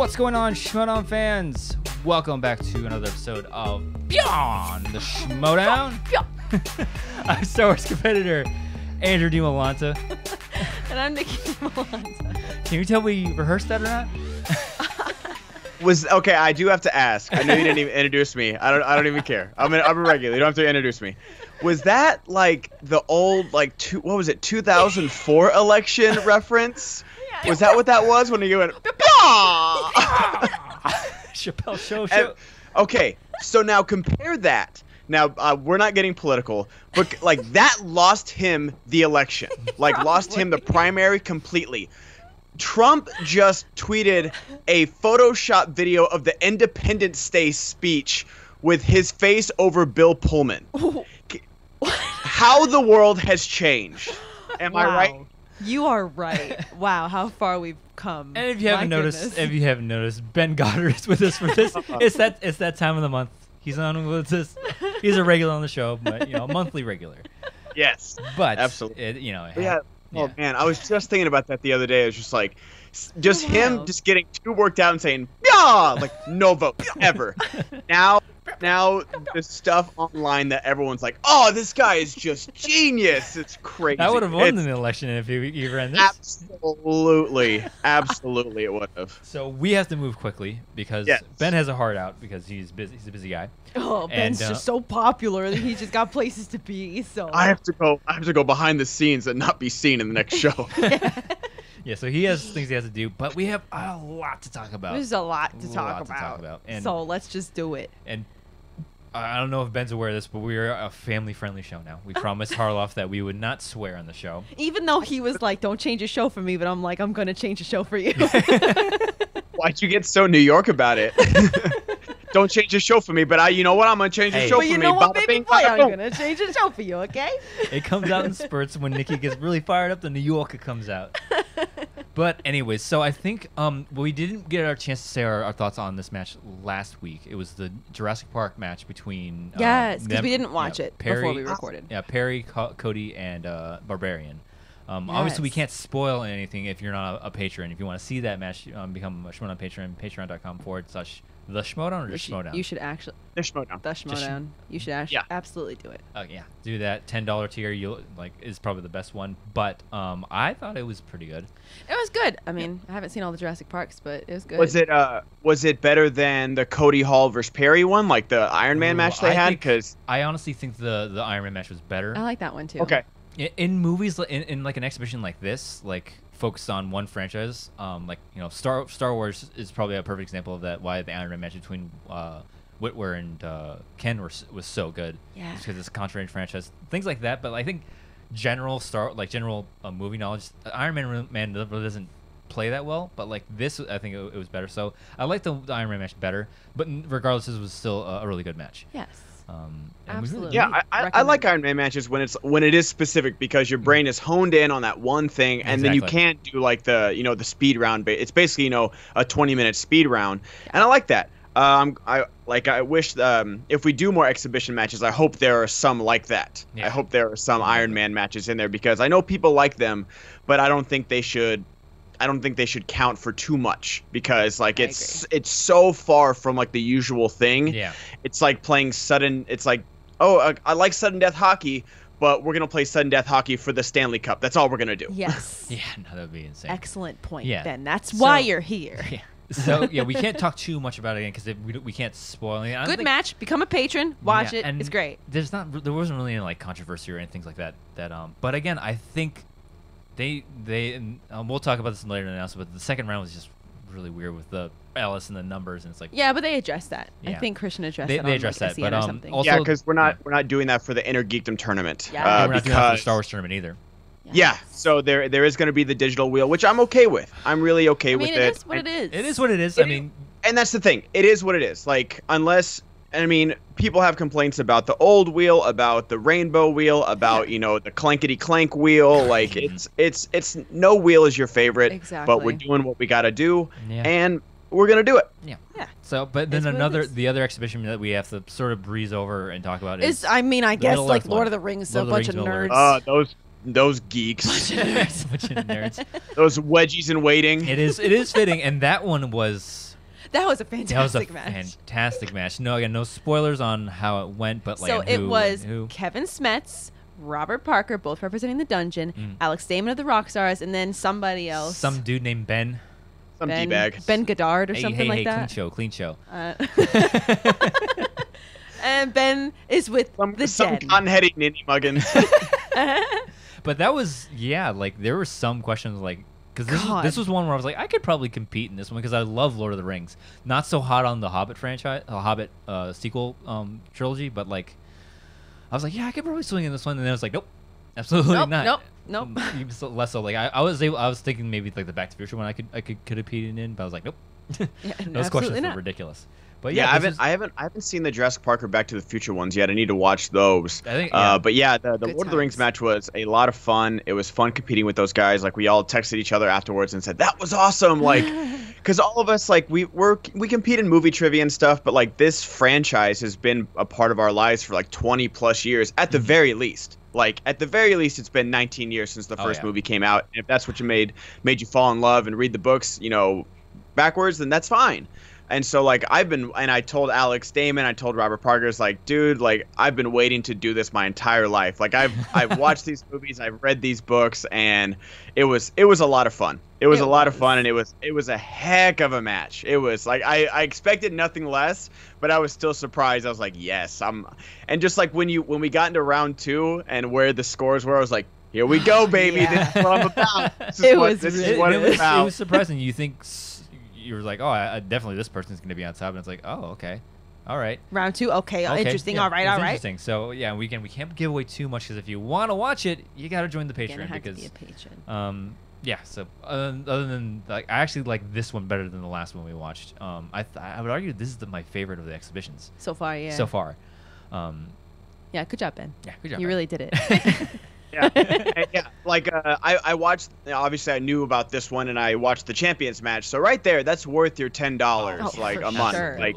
What's going on, Schmoedown fans? Welcome back to another episode of Beyond the Schmoedown. I'm Star Wars competitor Nicki Dimalanta. And I'm Nicki Dimalanta. Can you tell we rehearsed that or not? Okay, I do have to ask. I know you didn't even introduce me. I don't even care. I'm a regular. You don't have to introduce me. Was that like the old what was it, 2004 election reference? Yeah. Was that what that was when you went? Chappelle show. Okay, so now compare that. Now we're not getting political, but like that lost him the election. Like lost him the primary completely. Trump just tweeted a Photoshop video of the Independence Day speech with his face over Bill Pullman. How the world has changed. Am I right? You are right. Wow, how far we've come. And if you haven't noticed, Ben Goddard is with us for this. It's that time of the month. He's on with us. He's a regular on the show, but a monthly regular. Yes. But absolutely. Yeah. Oh man, I was just thinking about that the other day. It was just like, him just getting too worked out and saying, "Yeah," like no vote ever. Now the stuff online that everyone's like, "Oh, this guy is just genius." It's crazy. That would have won the election if he ran this. Absolutely it would have. So we have to move quickly because Ben has a heart out because he's busy. He's a busy guy. Oh, Ben's just so popular that he's just got places to be. So I have to go behind the scenes and not be seen in the next show. Yeah, so he has things he has to do, but we have a lot to talk about. There's a lot to talk about. And so let's just do it. And I don't know if Ben's aware of this, but we're a family-friendly show now. We promised Harloff that we would not swear on the show. Even though he was like, "Don't change a show for me," but I'm like, "I'm going to change a show for you." Why'd you get so New York about it? Don't change the show for me, but you know what? I'm going to change the show for me. But you know what, baby boy? I'm going to change the show for you, okay? It comes out in spurts. When Nicki gets really fired up, the New Yorker comes out. But anyways, so I think we didn't get our chance to say our thoughts on this match last week. It was the Jurassic Park match between because we didn't watch it before we recorded. Yeah, Perry, Cody, and Barbarian. Obviously, we can't spoil anything if you're not a patron. If you want to see that match, become a Schmoedown patron, patreon.com/The Schmoedown or just Schmoedown? You should actually. The Schmoedown. The Schmoedown. You should absolutely do it. Yeah, do that. $10 tier is probably the best one. But I thought it was pretty good. It was good. I mean, I haven't seen all the Jurassic Parks, but it was good. Was it better than the Cody Hall versus Perry one, like the Iron Man match they had? Because I honestly think the Iron Man match was better. I like that one too. Okay. In movies, in like an exhibition like this, like focused on one franchise, Star Wars is probably a perfect example of that. Why the Iron Man match between Whitwer and Ken was so good. Yeah. Just because it's a contrarian franchise, things like that. But I think general movie knowledge, Iron Man doesn't play that well. But like this, I think it was better. So I like the Iron Man match better. But regardless, this was still a really good match. Yes. Absolutely. Yeah, I like Iron Man matches when it is specific because your brain is honed in on that one thing, and then you can't do like the speed round. It's basically a 20-minute speed round, and I like that. I wish if we do more exhibition matches, I hope there are some like that. Yeah. I hope there are some Iron Man matches in there because I know people like them, but I don't think they should count for too much because it's so far from like the usual thing. Yeah. It's like playing sudden. It's like, I like sudden death hockey, but we're gonna play sudden death hockey for the Stanley Cup. That's all we're gonna do. Yes. Yeah, no, that would be insane. Excellent point, yeah. Ben. That's why you're here. Yeah. So yeah, we can't talk too much about it again because we can't spoil anything. Good match. Become a patron. Watch it. It's great. There wasn't really any like controversy or anything like that. But again, I think. We'll talk about this later in the announcement, but the second round was just really weird with the Alice and the numbers, and it's like but they addressed that. Yeah. I think Christian addressed that. They addressed that, but also because we're not doing that for the Inner Geekdom tournament. Yeah, we're not doing that for the Star Wars tournament either. Yes. Yeah, so there is going to be the digital wheel, which I'm okay with. I'm really okay with it. It is what it is. It is what it is. And that's the thing. It is what it is. Like people have complaints about the old wheel, about the rainbow wheel, about the clankety clank wheel. Like it's no wheel is your favorite. Exactly. But we're doing what we got to do, and we're gonna do it. Yeah. So, but then the other exhibition that we have to sort of breeze over and talk about is I guess like Lord of the Rings, a bunch of nerds. Those geeks. Bunch of nerds. Those wedgies in waiting. It is fitting, and that one was That was a That was a fantastic match. fantastic match. No, again, no spoilers on how it went, but like So it was who. Kevin Smets, Robert Parker, both representing the Dungeon, Alex Damon of the Rockstars, and then somebody else. Some dude named Ben. Some D-bag. Ben Goddard or something like that. Clean show. And Ben is with the some Den. cotton-headed ninny muggins. But that was, like, there were some questions, like, because this was one where I was like, I could probably compete in this one because I love Lord of the Rings. Not so hot on the Hobbit franchise, Hobbit sequel trilogy, but, like, I was like, yeah, I could probably swing in this one. And then I was like, nope, absolutely not. Nope. Even less so. Like, I was thinking maybe, like, the Back to the Future one I could compete in, but I was like, nope. Yeah, Those questions were ridiculous. But yeah, I haven't seen the Jurassic Park or Back to the Future ones yet. I need to watch those. I think, but yeah, the Lord of the Rings match was a lot of fun. It was fun competing with those guys. Like we all texted each other afterwards and said that was awesome. Like, because all of us like we compete in movie trivia and stuff, but like this franchise has been a part of our lives for like 20 plus years at the very least. Like at the very least, it's been 19 years since the first movie came out. And if that's what you made you fall in love and read the books, backwards, then that's fine. And so, like, I told Alex Damon, I told Robert Parker, it's like, dude, like, I've been waiting to do this my entire life. Like, I've watched these movies, I've read these books, and it was a lot of fun. It was a lot of fun, and it was a heck of a match. It was, like, I expected nothing less, but I was still surprised. I was like, yes, and just, like, when we got into round 2 and where the scores were, I was like, here we go, baby. Yeah. This is what I'm about. This is what it's about. It was surprising. You think... You were like, oh, definitely this person's going to be on top. And it's like, oh, okay. All right. Round 2. Okay. Interesting. Yeah, all right. Interesting. So, yeah, we can't give away too much because if you want to watch it, you got to join the Patreon. To be a patron. Yeah, so other than, like, I actually like this one better than the last one we watched. I would argue this is my favorite of the exhibitions. So far, yeah. So far. Yeah, good job, Ben. Yeah, good job, You Ben. really did it. Yeah, like I watched. Obviously, I knew about this one, and I watched the Champions match. So right there, that's worth your $10 like a month. Sure. Like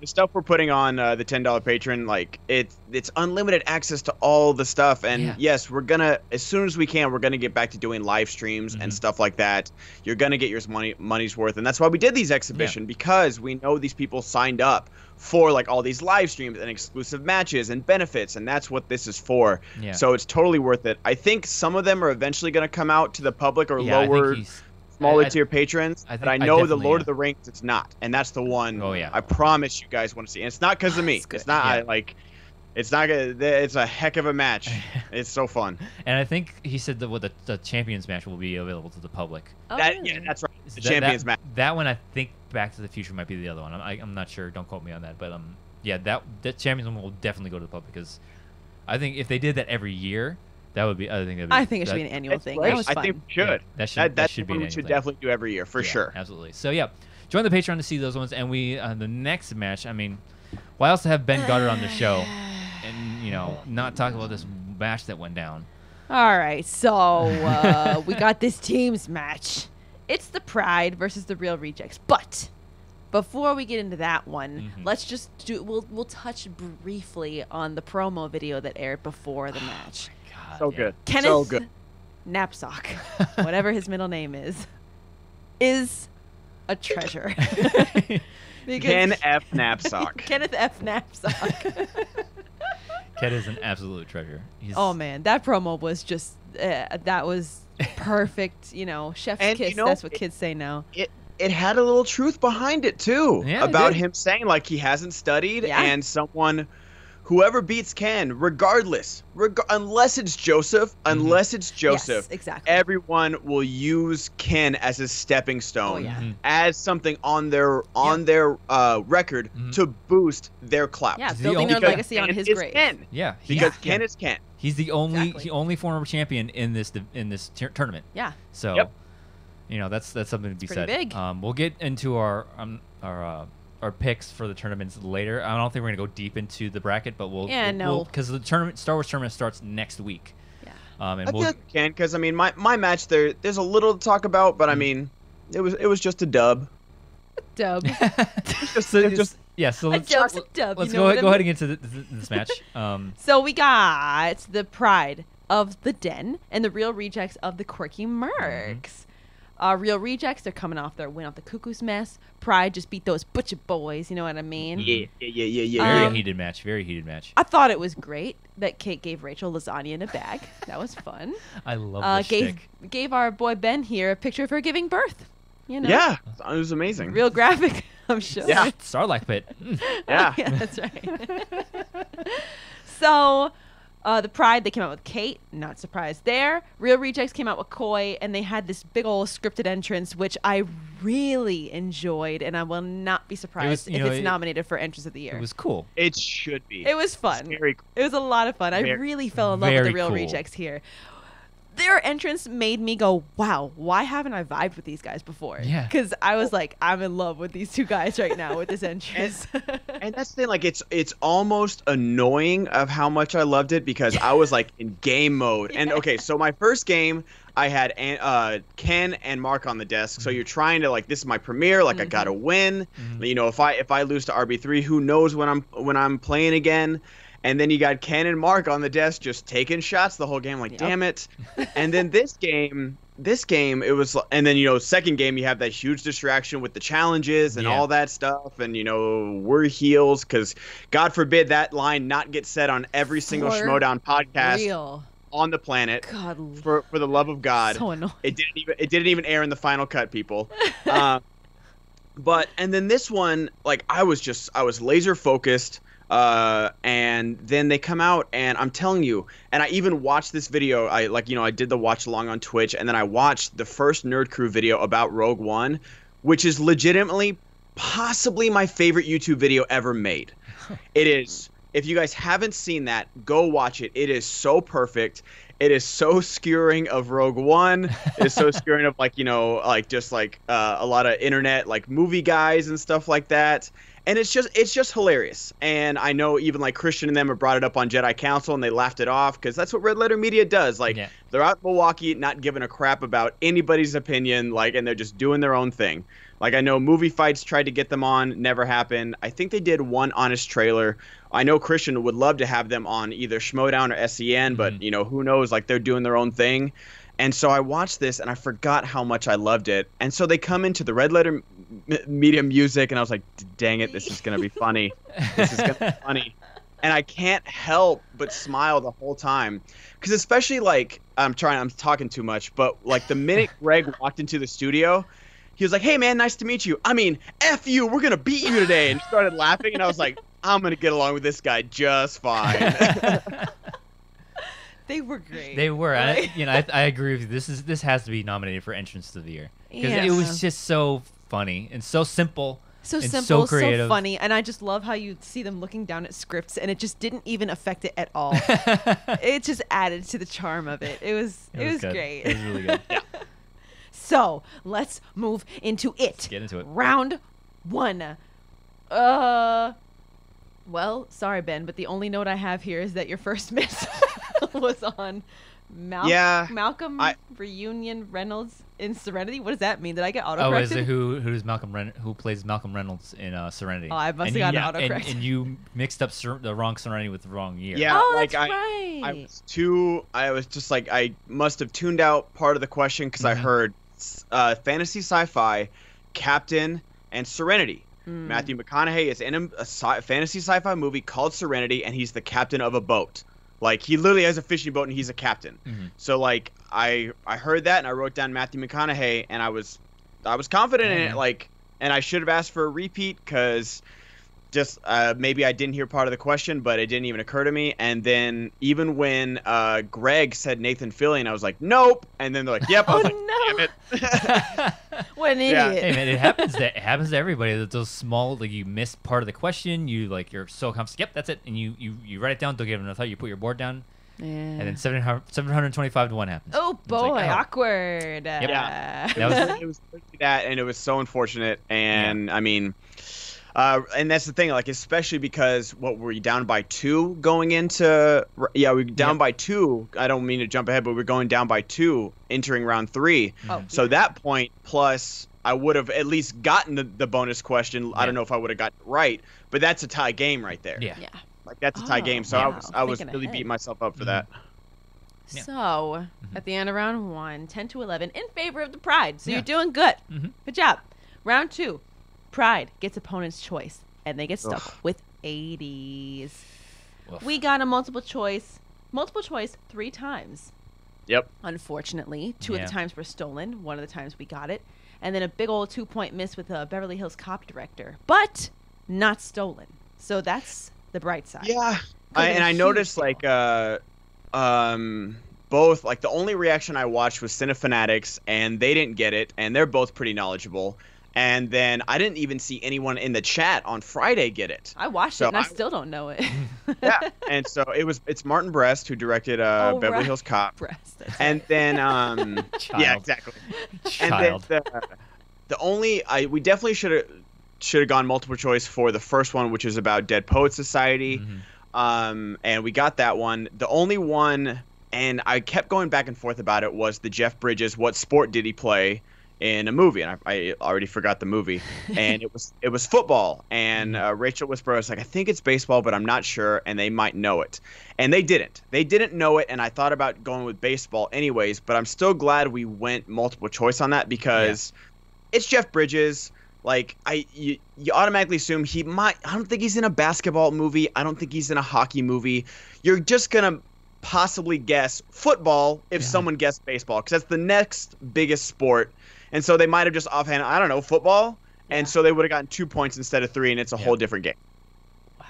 the stuff we're putting on the $10 patron, like it's unlimited access to all the stuff. And yes, we're gonna as soon as we can, we're gonna get back to doing live streams and stuff like that. You're gonna get your money's worth, and that's why we did these exhibitions because we know these people signed up for like all these live streams and exclusive matches and benefits, and that's what this is for. Yeah. So it's totally worth it. I think some of them are eventually going to come out to the public or lower, smaller tier patrons. But I know the Lord of the Rings, it's not, and that's the one. Oh yeah. I promise you guys want to see. And it's not because of me. It's not It's not good. It's a heck of a match. It's so fun. And I think he said that the Champions match will be available to the public. Oh, yeah, that's right. The Champions match. That one, I think Back to the Future might be the other one. I'm not sure. Don't quote me on that. But yeah, that Champions one will definitely go to the public because I think if they did that every year, that would be. I think it should be an annual thing. Right. That was fun. I think we should. Yeah, that should be an we annual should thing. definitely do every year for sure. Absolutely. So yeah, join the Patreon to see those ones. And we the next match. I mean, why else to have Ben Goddard on the show and not talk about this match that went down? All right, so we got this teams match. It's the Pride versus the Real Rejects. But before we get into that one, let's just we'll touch briefly on the promo video that aired before the match. God, so good. Kenneth so good. Knapsack, whatever his middle name is a treasure. Ken F. Knapsack. Kenneth F. Knapsack. Ken is an absolute treasure. Oh man, that promo was just that was perfect. Chef's kiss. That's what kids say now. It had a little truth behind it too, about him saying like he hasn't studied and whoever beats Ken, regardless, unless it's Joseph, yes, exactly. Everyone will use Ken as a stepping stone, as something on their record to boost their clout. Yeah, building their legacy on his grave. Ken. Yeah, because Ken is Ken. He's the only former champion in this tournament. Yeah. So, that's something to be said. Big. We'll get into our picks for the tournaments later. I don't think we're gonna go deep into the bracket, but because the Star Wars tournament starts next week. Yeah. And I feel like we can, because I mean my match there's a little to talk about, but I mean it was just a dub. Dub. So let's go ahead and get into this match. So we got the Pride of the Den and the Real Rejects of the Quirky Mercs. Real Rejects, they're coming off their win off the Cuckoo's Mess. Pride just beat those Butcher Boys, you know what I mean? Yeah. Very heated match. Very heated match. I thought it was great that Kate gave Rachel lasagna in a bag. That was fun. I love this gave our boy Ben here a picture of her giving birth. You know? Yeah, it was amazing. Real graphic, I'm sure. Yeah. Starlight Pit. Yeah. Yeah, that's right. So, the Pride, they came out with Kate. Not surprised there. Real Rejects came out with Koi, and they had this big old scripted entrance, which I really enjoyed, and I will not be surprised if it's nominated for Entrance of the Year. It was cool. It should be. It was fun. Very cool. It was a lot of fun. I really fell in love with the Real Rejects here. Their entrance made me go, wow, why haven't I vibed with these guys before? Yeah. Because I was like, I'm in love with these two guys right now with this entrance. And that's the thing, like, it's almost annoying of how much I loved it because I was, like, in game mode. And, okay, so my first game, I had Ken and Mark on the desk. So you're trying to, like, this is my premiere. Like, I got to win. You know, if I lose to RB3, who knows when I'm playing again. And then you got Ken and Mark on the desk just taking shots the whole game. Like, damn it. And then this game, it was, and then, you know, second game, you have that huge distraction with the challenges and all that stuff. And, you know, we're heels because God forbid that line not get said on every single Schmoedown podcast on the planet. God. For the love of God. So annoying. It didn't even air in the final cut, people. But, and then this one, like, I was laser focused. And then they come out and I'm telling you, and I even watched this video. I did the watch along on Twitch, and then I watched the first Nerd Crew video about Rogue One, which is legitimately possibly my favorite YouTube video ever made. It is. If you guys haven't seen that, go watch it. It is so perfect. It is so skewering of Rogue One. It is so skewering of, like, you know, like just like a lot of internet like movie guys and stuff like that. And it's just hilarious. And I know even like Christian and them have brought it up on Jedi Council and they laughed it off because that's what Red Letter Media does. Like, they're out in Milwaukee not giving a crap about anybody's opinion, like, and they're just doing their own thing. Like, I know Movie Fights tried to get them on, never happened. I think they did one honest trailer. I know Christian would love to have them on either Schmoedown or SEN, but, you know, who knows? Like, they're doing their own thing. And so I watched this and I forgot how much I loved it. And so they come into the Red Letter Media music and I was like, dang it, this is going to be funny. This is going to be funny. And I can't help but smile the whole time. Because especially, like, I'm talking too much, but, like, the minute Greg walked into the studio, he was like, hey, man, nice to meet you. I mean, F you, we're going to beat you today. And he started laughing, and I was like, I'm going to get along with this guy just fine. They were great. They were. I agree with you. This has to be nominated for Entrance of the Year. Because it was just so funny and so simple. So and simple, so creative. so funny, and I just love how you see them looking down at scripts, and it just didn't even affect it at all. It just added to the charm of it. It was great. It was really good. Yeah. So let's move into it. Let's get into it. Round 1. Well, sorry, Ben, but the only note I have here is that your first miss was on Malcolm Reunion Reynolds in Serenity. What does that mean? Did I get autocorrected? Oh, is it who plays Malcolm Reynolds in Serenity? Oh, I must have gotten autocorrected. And you mixed up the wrong Serenity with the wrong year. Yeah, that's right. I was just like, I must have tuned out part of the question because I heard fantasy sci-fi, Captain, and Serenity. Matthew McConaughey is in a fantasy sci-fi movie called Serenity, and he's the captain of a boat. Like, he literally has a fishing boat, and he's a captain. So, like, I heard that, and I wrote down Matthew McConaughey, and I was confident in it. Like, and I should have asked for a repeat because just maybe I didn't hear part of the question, but it didn't even occur to me. And then even when Greg said Nathan Fillion, I was like, nope. And then they're like, yep. I was damn it. What an idiot. Hey, man, it happens to everybody. That those small, like, you miss part of the question. You're so confident. Yep, that's it. And you write it down. Don't give it another thought. You put your board down. Yeah. And then 725 to 1 happens. Oh boy, like, awkward. Yep. Yeah. It was that, and it was so unfortunate. And I mean, and that's the thing, like, especially because what were you down by 2 going into? Yeah, we down by 2. I don't mean to jump ahead, but we're going down by 2 entering round 3. So that point plus, I would have at least gotten the bonus question. I don't know if I would have gotten it right, but that's a tie game right there. Yeah. Like, that's a tie game. So I was really beating myself up for that. Yeah. So, at the end of round 1, 10-11 in favor of the Pride. So Yeah. you're doing good. Mm-hmm. Good job. Round 2, Pride gets opponent's choice, and they get stuck Ugh. with 80s. Oof. We got a multiple choice 3 times. Yep. Unfortunately, 2 of Yeah. the times were stolen. 1 of the times we got it. And then a big old 2-point miss with a Beverly Hills Cop director. But not stolen. So that's the bright side. Yeah. Could've been a I huge noticed steal. like both, like the only reaction I watched was Cinefanatics, and they didn't get it, and they're both pretty knowledgeable. And then I didn't even see anyone in the chat on Friday get it. I watched So it and I I- still don't know it. Yeah. And so it's Martin Brest who directed Beverly right. Hills Cop. Breast. That's And then Child. yeah, exactly. Child. And then the only we definitely should have gone multiple choice for the first one, which is about Dead Poets Society. Mhm. And we got that one. The only one, and I kept going back and forth about it, was the Jeff Bridges "What Sport Did He Play" in a movie, and I already forgot the movie. And it was football, and Rachel Whisper was like, I think it's baseball, but I'm not sure, and they might know it. And they didn't know it, and I thought about going with baseball anyways, but I'm still glad we went multiple choice on that, because it's Jeff Bridges. Like, you automatically assume he might. I don't think he's in a basketball movie. I don't think he's in a hockey movie. You're just gonna possibly guess football if someone guessed baseball, because that's the next biggest sport. And so they might have just offhand, I don't know, football. Yeah. And so they would have gotten 2 points instead of 3, and it's a whole different game. Wow.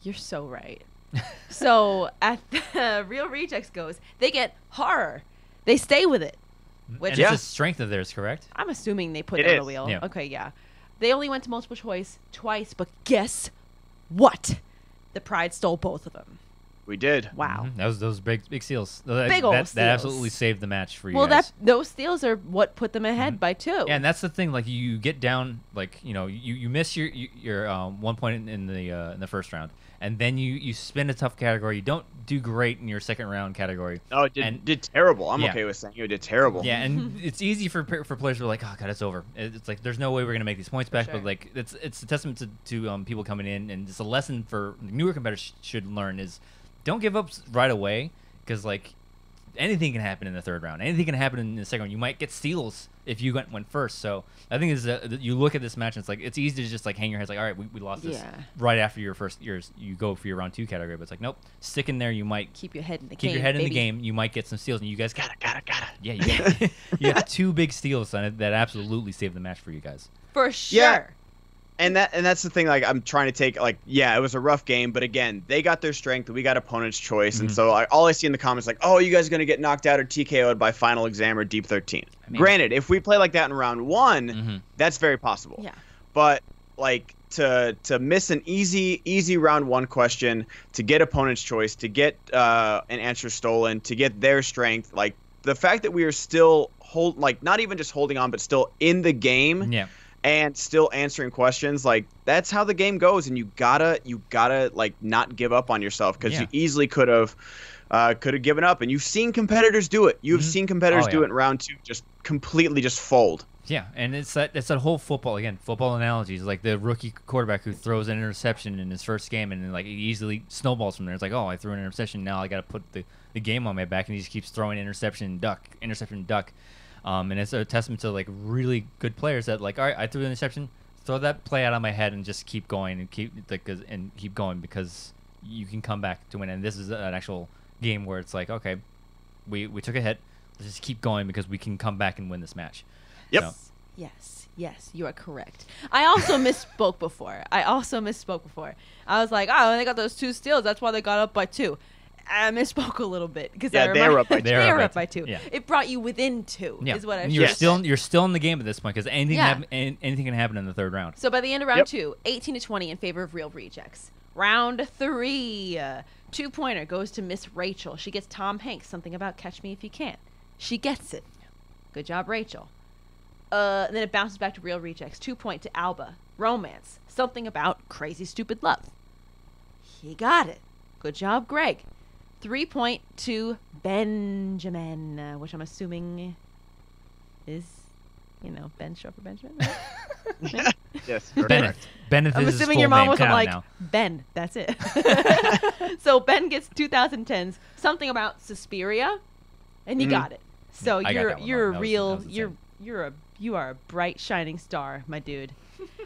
You're so right. So at the Real Rejects goes, they get horror. They stay with it. Which And it's a strength of theirs, correct? I'm assuming they put It that on the is. wheel. Yeah. Okay, yeah. They only went to multiple choice twice, but guess what? The Pride stole both of them. We did. Wow. Mhm. Those big steals. Big ol' That steals. absolutely saved the match for you Well, guys. those steals are what put them ahead by 2. Yeah, and that's the thing. Like, you get down, like, you miss your 1 point in the first round, and then you spin a tough category. You don't do great in your second round category. No, it did terrible. I'm Yeah. okay with saying you did terrible. Yeah, and it's easy for players who are like, oh god, it's over. It's like there's no way we're gonna make these points back. sure. But like it's a testament to people coming in, and it's a lesson for newer competitors should learn is don't give up right away, because like anything can happen in the third round. Anything can happen in the second round. You might get steals if you went first. So I think is you look at this match and it's like it's easy to just like hang your heads like, all right, we lost this right after your first years. You go for your round 2 category, but it's like nope, stick in there. You might Keep your head in the keep game. your head in the baby. game. You might get some steals, and you guys Gotta. yeah, you got 2 big steals on it that absolutely saved the match for you guys. For sure. Yeah. And that's the thing. Like, I'm trying to take, like, yeah, it was a rough game, but again, they got their strength, we got opponent's choice, and so all I see in the comments like, oh, you guys are gonna get knocked out or TKO'd by Final Exam or Deep 13. I mean, Granted, if we play like that in round 1, that's very possible. Yeah. But like to miss an easy round 1 question, to get opponent's choice, to get an answer stolen, to get their strength, like the fact that we are still not even just holding on, but still in the game. Yeah. And still answering questions, like that's how the game goes, and you gotta like not give up on yourself, because you easily could have given up, and you've seen competitors do it. You've seen competitors do it in round 2, just completely just fold. Yeah, and it's that whole football analogies, like the rookie quarterback who throws an interception in his first game, and then like he easily snowballs from there. It's like, oh, I threw an interception, now I got to put the game on my back, and he just keeps throwing interception, duck. And it's a testament to like really good players that like, all right, I threw an interception, throw that play out on my head and just keep going and keep going, because you can come back to win. And this is an actual game where it's like, okay, we took a hit, let's just keep going because we can come back and win this match. Yep. So, Yes, you are correct. I also misspoke before. I was like, oh, they got those 2 steals. That's why they got up by 2. I misspock a little bit because they were up by 2. They were up by 2. Yeah. It brought you within 2. yeah, Is what I you're should still in the game at this point, because anything can happen in the third round. So by the end of round 2, 18-20 in favor of Real Rejects. Round 3, 2-pointer goes to Miss Rachel. She gets Tom Hanks, something about Catch Me If You Can. She gets it. Good job, Rachel. And then it bounces back to Real Rejects. 2-point to Alba. Romance, something about Crazy Stupid Love. He got it. Good job, Greg. 3-point to Benjamin, which I'm assuming is, Ben short for Benjamin. Right? Yes. Bennett. Bennett I'm is his assuming full your mom name. wasn't Come on like, now. Ben, that's it. So Ben gets 2010's something about Suspiria, and you got it. So I got that one you're a wrong. real That was you are a bright shining star, my dude.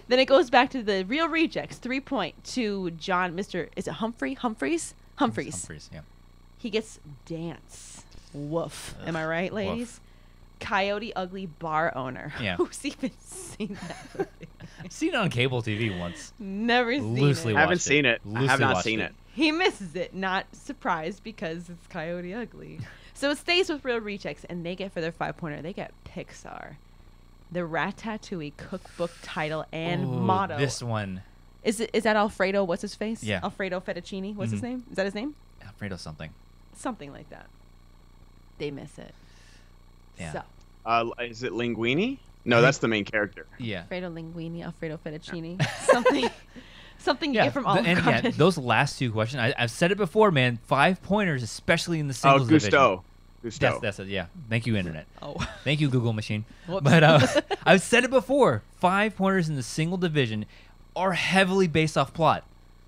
Then it goes back to the real rejects. 3 point to John. Is it Humphreys? Humphreys. Yeah. He gets dance. Woof. Am I right, ladies? Woof. Coyote Ugly bar owner. Yeah. Who's even seen that movie? I've seen it on cable TV once. Never seen Loosely it. I haven't watched seen it. I Loosely have not watched seen it. He misses it. Not surprised because it's Coyote Ugly. So it stays with real rejects, and they get for their 5-pointer. They get Pixar. The Ratatouille cookbook title and Ooh, motto. This one. Is that Alfredo? What's his face? Yeah. Alfredo Fettuccine. What's his name? Is that his name? Alfredo something. Something like that. They miss it. Yeah. So Is it Linguini? No, that's the main character. Yeah. Alfredo Linguini, Alfredo Fettuccine. Something you get from Olive Garden. Those last two questions. I've said it before, man. 5-pointers, especially in the singles division. Gusto. That's it. Yeah. Thank you, internet. Oh. Thank you, Google machine. Whoops. But I've said it before. 5-pointers in the single division are heavily based off plot.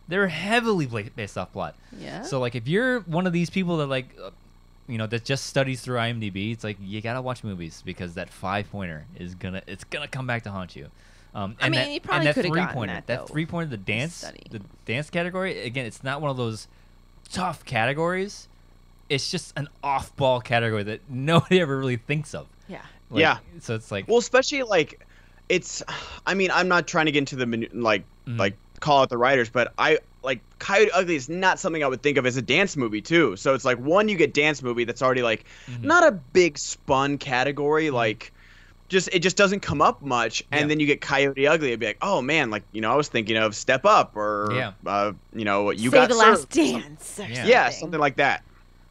They're heavily based off plot. Yeah. So like, if you're one of these people that like, that just studies through IMDb, it's like you gotta watch movies because that 5-pointer is gonna come back to haunt you. I mean, you probably could have gotten that, though. That 3-pointer, the dance category. Again, it's not one of those tough categories. It's just an off-ball category that nobody ever really thinks of. Yeah. Yeah. So it's like, well, especially like, I mean, I'm not trying to get into the like call out the writers, but Coyote Ugly is not something I would think of as a dance movie too. So it's like, one, you get dance movie that's already like not a big spun category, like. It just doesn't come up much, and then you get Coyote Ugly. It'd be like, oh man, like I was thinking of Step Up or you Say got the Last Dance. Yeah, something like that.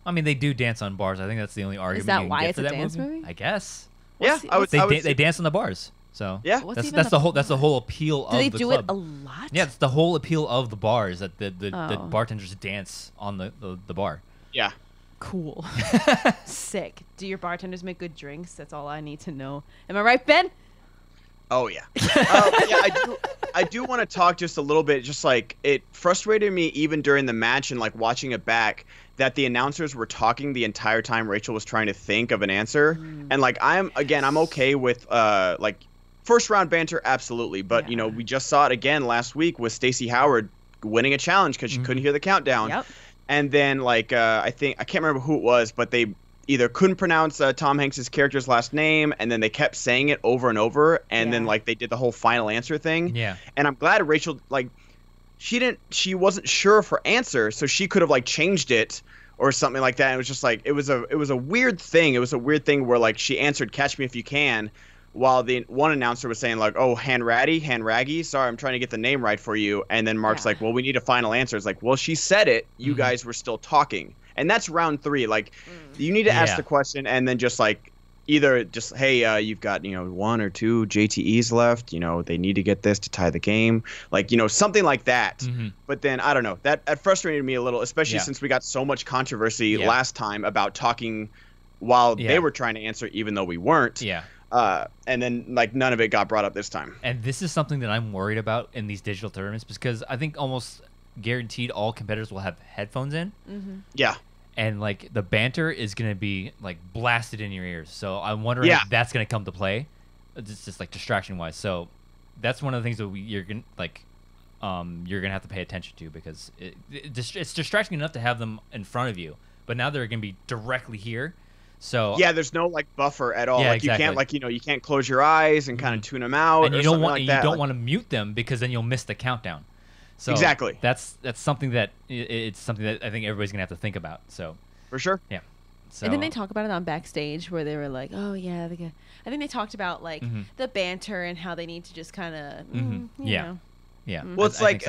I mean, they do dance on bars. I think that's the only argument. Is that you can why get it's for a that dance movie? I guess. They dance on the bars. So yeah, that's the whole appeal of the club. Do they do it a lot? Yeah, it's the whole appeal of the bars that the bartenders dance on the bar. Yeah. Cool. Sick. Do your bartenders make good drinks? That's all I need to know. Am I right, Ben? Oh yeah. I do want to talk just a little bit. Just like, it frustrated me even during the match and like watching it back that the announcers were talking the entire time Rachel was trying to think of an answer. And like, I'm okay with like first round banter, absolutely. But we just saw it again last week with Stacey Howard winning a challenge because she couldn't hear the countdown. Yep. And then like I can't remember who it was, but they either couldn't pronounce Tom Hanks's character's last name, and then they kept saying it over and over, and then like they did the whole final answer thing. Yeah. And I'm glad Rachel, like, she wasn't sure of her answer, so she could have like changed it or something like that. And it was just like it was a weird thing. It was a weird thing where like she answered "Catch Me If You Can," while the one announcer was saying like, "Oh, Hanraggy, sorry, I'm trying to get the name right for you." And then Mark's like, "Well, we need a final answer." It's like, "Well, she said it. You guys were still talking." And that's round 3. Like, you need to ask the question and then just like either just, hey, you've got 1 or 2 JTEs left. They need to get this to tie the game. Like, something like that. But then I don't know. That frustrated me a little, especially since we got so much controversy last time about talking while they were trying to answer, even though we weren't. Yeah. And then like none of it got brought up this time. And this is something that I'm worried about in these digital tournaments because I think almost guaranteed all competitors will have headphones in. Yeah. And like the banter is going to be like blasted in your ears. So I'm wondering if that's going to come to play. It's just like distraction wise. So that's one of the things that you're going to have to pay attention to because it's distracting enough to have them in front of you. But now they're going to be directly here. So yeah, there's no like buffer at all. Yeah, like exactly. you can't like you can't close your eyes and kind of tune them out. And or you don't want like that. you don't want to mute them because then you'll miss the countdown. So exactly. That's something that it's something that I think everybody's gonna have to think about. So for sure. Yeah. So, and then they talk about it on backstage where they were like, "Oh yeah, I think they talked about like the banter and how they need to just kind of yeah. Well, it's like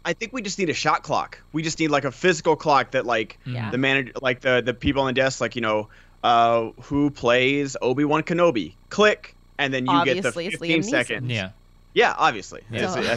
I think we just need a shot clock. We just need like a physical clock that like the manager, like the people on the desk, like who plays Obi-Wan Kenobi. Click, and then you obviously get the 15 seconds. Yeah. Yeah, obviously. Yeah.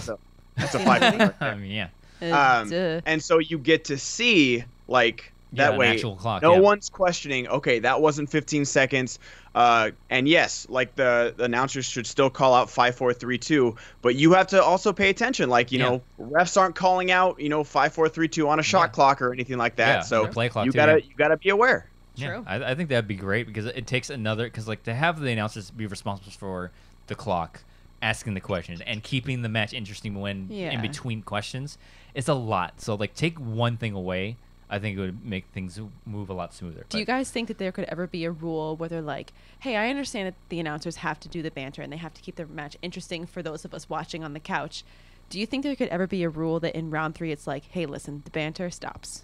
That's a 5 minute right there. Yeah. And so you get to see like that way actual clock, no one's questioning, okay, that wasn't 15 seconds. And yes, like the announcers should still call out 5, 4, 3, 2, but you have to also pay attention. Like, refs aren't calling out, 5, 4, 3, 2 on a shot clock or anything like that. So play clock you gotta be aware. True. I think that'd be great because it takes another because like to have the announcers be responsible for the clock, asking the questions, and keeping the match interesting when in between questions, it's a lot. So like take one thing away, I think it would make things move a lot smoother. Do you guys think that there could ever be a rule where they're like, hey, I understand that the announcers have to do the banter and they have to keep the match interesting for those of us watching on the couch. Do you think there could ever be a rule that in round 3 it's like, hey, listen, the banter stops?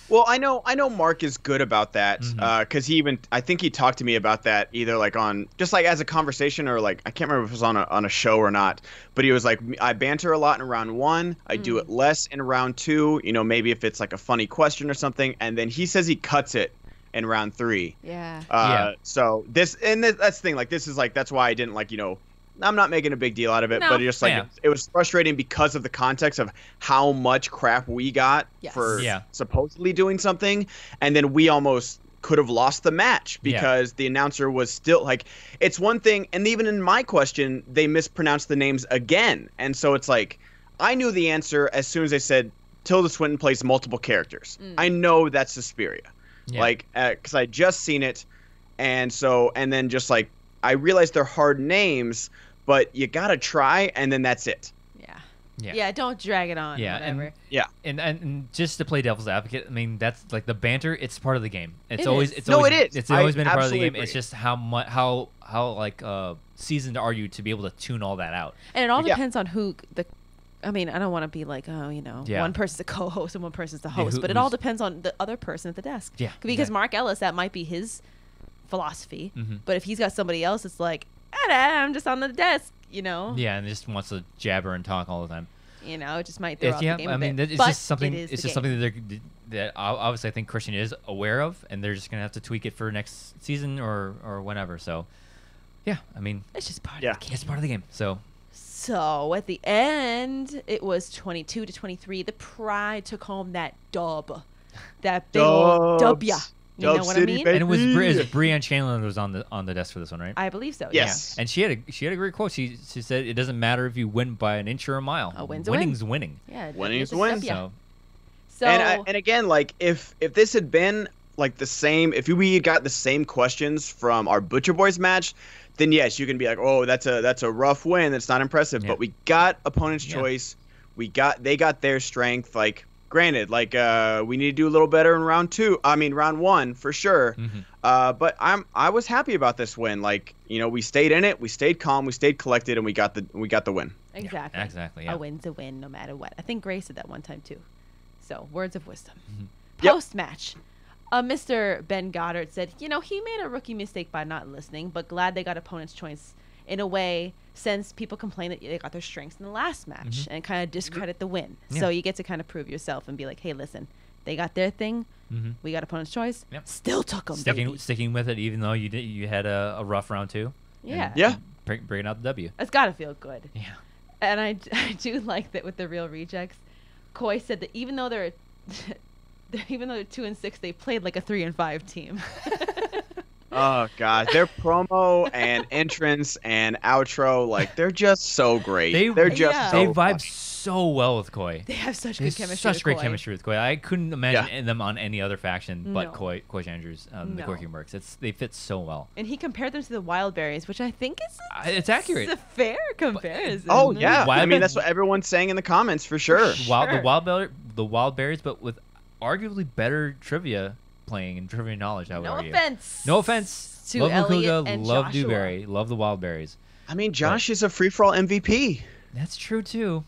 Well, I know Mark is good about that because I think he talked to me about that either like on just like as a conversation or like I can't remember if it was on a show or not, but he was like, I banter a lot in round 1, I do it less in round 2, you know, maybe if it's like a funny question or something, and then he says he cuts it in round 3. Yeah. So that's the thing, like this is like that's why I didn't like, you know, I'm not making a big deal out of it, but just like it was frustrating because of the context of how much crap we got for supposedly doing something, and then we almost could have lost the match because the announcer was still like, it's one thing, and even in my question, they mispronounced the names again, and so it's like I knew the answer as soon as they said Tilda Swinton plays multiple characters. I know that's Suspiria, like because I just seen it, and then just like I realized they're hard names. But you gotta try, and then that's it. Yeah. Don't drag it on. Whatever. And just to play devil's advocate, I mean that's like the banter. It's part of the game. It's it always is. it's always it is. It's always been a part of the game. Agree. It's just how like seasoned are you to be able to tune all that out. And it all depends on who the. I mean, I don't want to be like, oh, you know, one person's the co-host and one person's the host, but it all depends on the other person at the desk. Yeah. Because Mark Ellis, that might be his philosophy, but if he's got somebody else, it's like, I'm just on the desk, you know. Yeah, and just wants to jabber and talk all the time. You know, it just might throw off the game I mean, a bit. it's just something. It's just something that obviously I think Christian is aware of, and they're just gonna have to tweak it for next season or whenever. So, yeah, I mean, it's just part of the game. It's part of the game. So at the end, it was 22-23. The Pride took home that dub, that big old W. You know what I mean? Baby. And it was Breanne Chandler was on the desk for this one, right? I believe so. Yes. Yeah. And she had a great quote. She said it doesn't matter if you win by an inch or a mile. Winning's winning. Yeah. Winning's win. So and again, like if this had been like the same, if we got the same questions from our Butcher Boys match, then yes, you can be like, oh, that's a rough win. That's not impressive. Yeah. But we got opponent's choice. They got their strength. Like. Granted, like we need to do a little better in round 1 for sure. But I was happy about this win. Like, you know, we stayed in it, we stayed calm, we stayed collected, and we got the win. Exactly. Exactly. Yeah. A win's a win, no matter what. I think Grace said that one time too. So words of wisdom. Yep. Post match, Mr. Ben Goddard said, you know, he made a rookie mistake by not listening, but glad they got opponent's choice in a way. Since people complain that they got their strengths in the last match and kind of discredit the win. Yeah. So you get to kind of prove yourself and be like, hey, listen, they got their thing. We got opponent's choice. Yep. Still took them. Sticking with it, even though you had a rough round 2. Yeah. Yeah. Bringing out the W. It's got to feel good. Yeah. And I do like that with the Real Rejects. Coy said that even though they're 2-6, they played like a 3-5 team. Oh god, their promo and entrance and outro, like they're just so great. They're just so they vibe so well with Koi. They have such good chemistry. Such great chemistry with Koi. I couldn't imagine them on any other faction but Koi Andrews, the Quirky Mercs. They fit so well. And he compared them to the Wildberries, which I think is it's accurate. It's a fair comparison. Oh yeah, I mean that's what everyone's saying in the comments for sure. The Wildberries, but with arguably better trivia. Playing and trivia knowledge. No offense to love Elliot and love Joshua. Dewberry. Love the Wildberries. I mean, Josh is a free-for-all MVP. That's true too,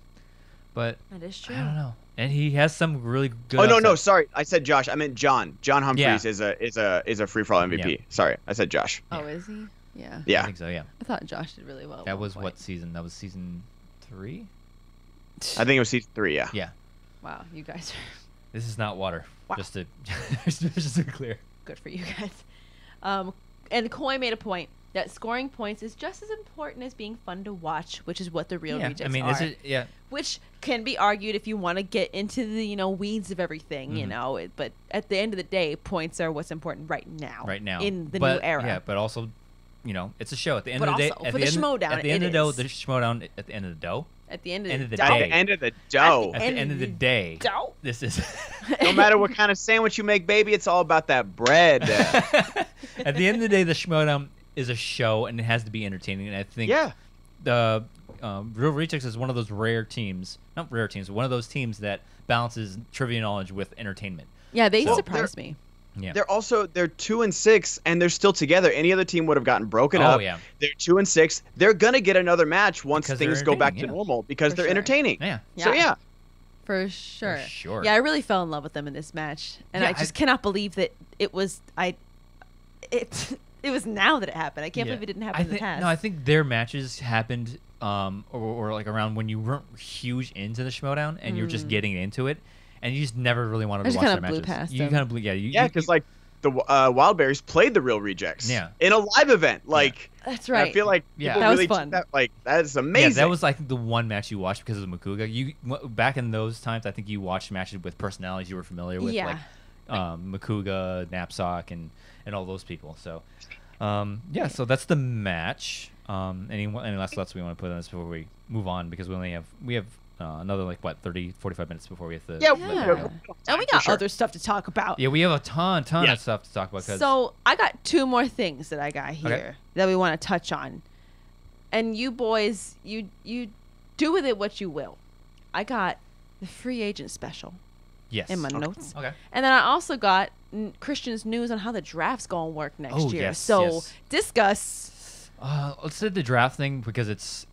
but that is true. I don't know. And he has some really good. Oh no, sorry, I said Josh. I meant John. John Humphreys is a free-for-all MVP. Yeah. Sorry, I said Josh. Oh, is he? Yeah. Yeah. I think so. Yeah. I thought Josh did really well. That was what season? That was season 3. I think it was season 3. Yeah. Yeah. Wow, you guys are. This is not water. Wow. Just to be clear. Good for you guys. And Coy made a point that scoring points is just as important as being fun to watch, which is what the Real Rejects are. Is it? Yeah. Which can be argued if you want to get into the weeds of everything, But at the end of the day, points are what's important right now. Right now. In the new era. Yeah, but also, it's a show. At the end of the day, for the Schmoedown, at the end of the Schmoedown, at the end of the At the end of End the of the dough. At day. the end of the dough. At the end of the day, Dough. this is. No matter what kind of sandwich you make, baby, it's all about that bread. At the end of the day, the Schmoedown is a show, and it has to be entertaining. And I think the Real Rejects is one of those rare teams, not rare teams, but one of those teams that balances trivia knowledge with entertainment. Yeah, they So- surprised me. Yeah. They're 2-6, and they're still together. Any other team would have gotten broken Oh, up. yeah. They're 2-6. They're gonna get another match once Because they're things go back to entertaining, yeah. normal because For they're sure. entertaining. Yeah. So yeah. For sure. For sure. Yeah, I really fell in love with them in this match, and Yeah, I just cannot believe that it was it was now that it happened. I can't believe it didn't happen in the past. No, I think their matches happened or like around when you weren't huge into the Schmoedown and you were just getting into it, and you just never really wanted I to just watch their kinda blew matches. past You them. kind of blew, Yeah, because like the Wildberries played the Real Rejects. Yeah. In a live event. Like That's right. I feel like Yeah. people That was really took fun. that like that is amazing. Yeah, that was like the one match you watched because of Makuga. Back in those times, I think you watched matches with personalities you were familiar with, Yeah. like Makuga, Knapsack, and all those people. So, so that's the match. Any last thoughts we want to put on this before we move on, because we have another 30, 45 minutes before we have to. Yeah, let Yeah. it go. And we For got sure. other stuff to talk about. Yeah, we have a ton Yeah. of stuff to talk about. 'Cause So I got two more things that I got here that we want to touch on, and you boys, you do with it what you will. I got the free agent special yes, in my notes, Okay. and then I also got Christian's news on how the draft's gonna work next Oh, year. yes, So yes. discuss. Let's do the draft thing because it's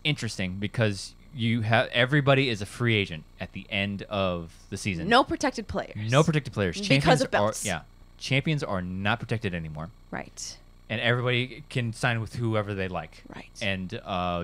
interesting because you have everybody is a free agent at the end of the season. No protected players. No protected players. Because Champions of belts. champions are not protected anymore, Right. and everybody can sign with whoever they like. Right. And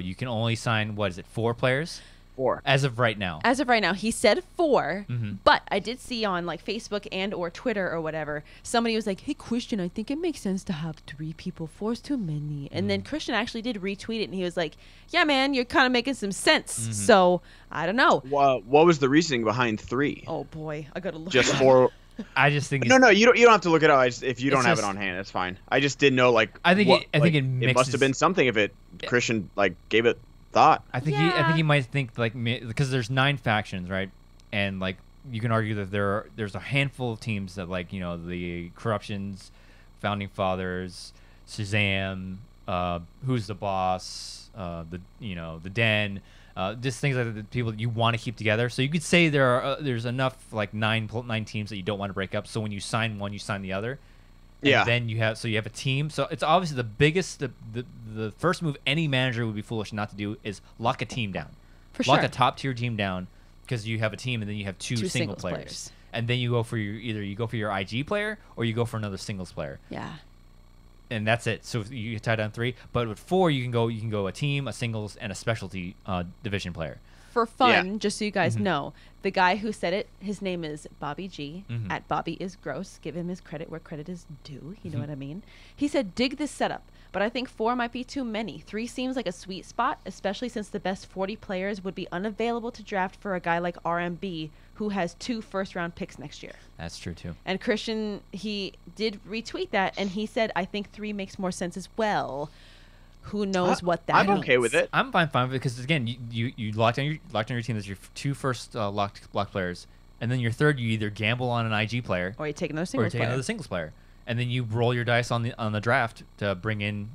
you can only sign 4 players 4. as of right now. As of right now, he said 4, Mhm. but I did see on like Facebook and or Twitter or whatever, somebody was like, "Hey Christian, I think it makes sense to have 3 people. 4's too many." And then Christian actually did retweet it, and he was like, "Yeah, man, you're kind of making some sense." So I don't know. What was the reasoning behind 3? Oh boy, I gotta look. Just it up. 4. I just think No, you don't have to look it up. If you don't It's have just- it on hand, it's fine. I just didn't know I think it it mixes. must have been something if Christian gave it thought. I think Yeah. he might think because there's 9 factions, right? And you can argue that there's a handful of teams that the Corruptions, Founding Fathers, Shazam, Who's the Boss, the Den, just things like the people that you want to keep together. So you could say there's enough 9 teams that you don't want to break up. So when you sign one, you sign the other. And Yeah. then you have a team. So it's obviously the biggest the first move any manager would be foolish not to do is lock a team down. For Lock sure. a top tier team down because you have a team and then you have two single singles players. players. And then you go for you go for your IG player or you go for another singles player. Yeah. And that's it. So you tie down 3, but with 4 you can go a team, a singles, and a specialty division player. For fun, Yeah. just so you guys know, the guy who said it, his name is Bobby G. At Bobby is Gross. Give him his credit where credit is due. You know what I mean? He said, "Dig this setup, but I think 4 might be too many. 3 seems like a sweet spot, especially since the best 40 players would be unavailable to draft for a guy like RMB, who has 2 first-round picks next year." That's true too. And Christian, he did retweet that, and he said, "I think 3 makes more sense as well." Who knows what that I'm means? okay with it. I'm fine with it because again, you locked on your team. That's your 2 first locked players, and then your 3rd you either gamble on an IG player Or you take another or you single take player. another singles player, and then you roll your dice on the draft to bring in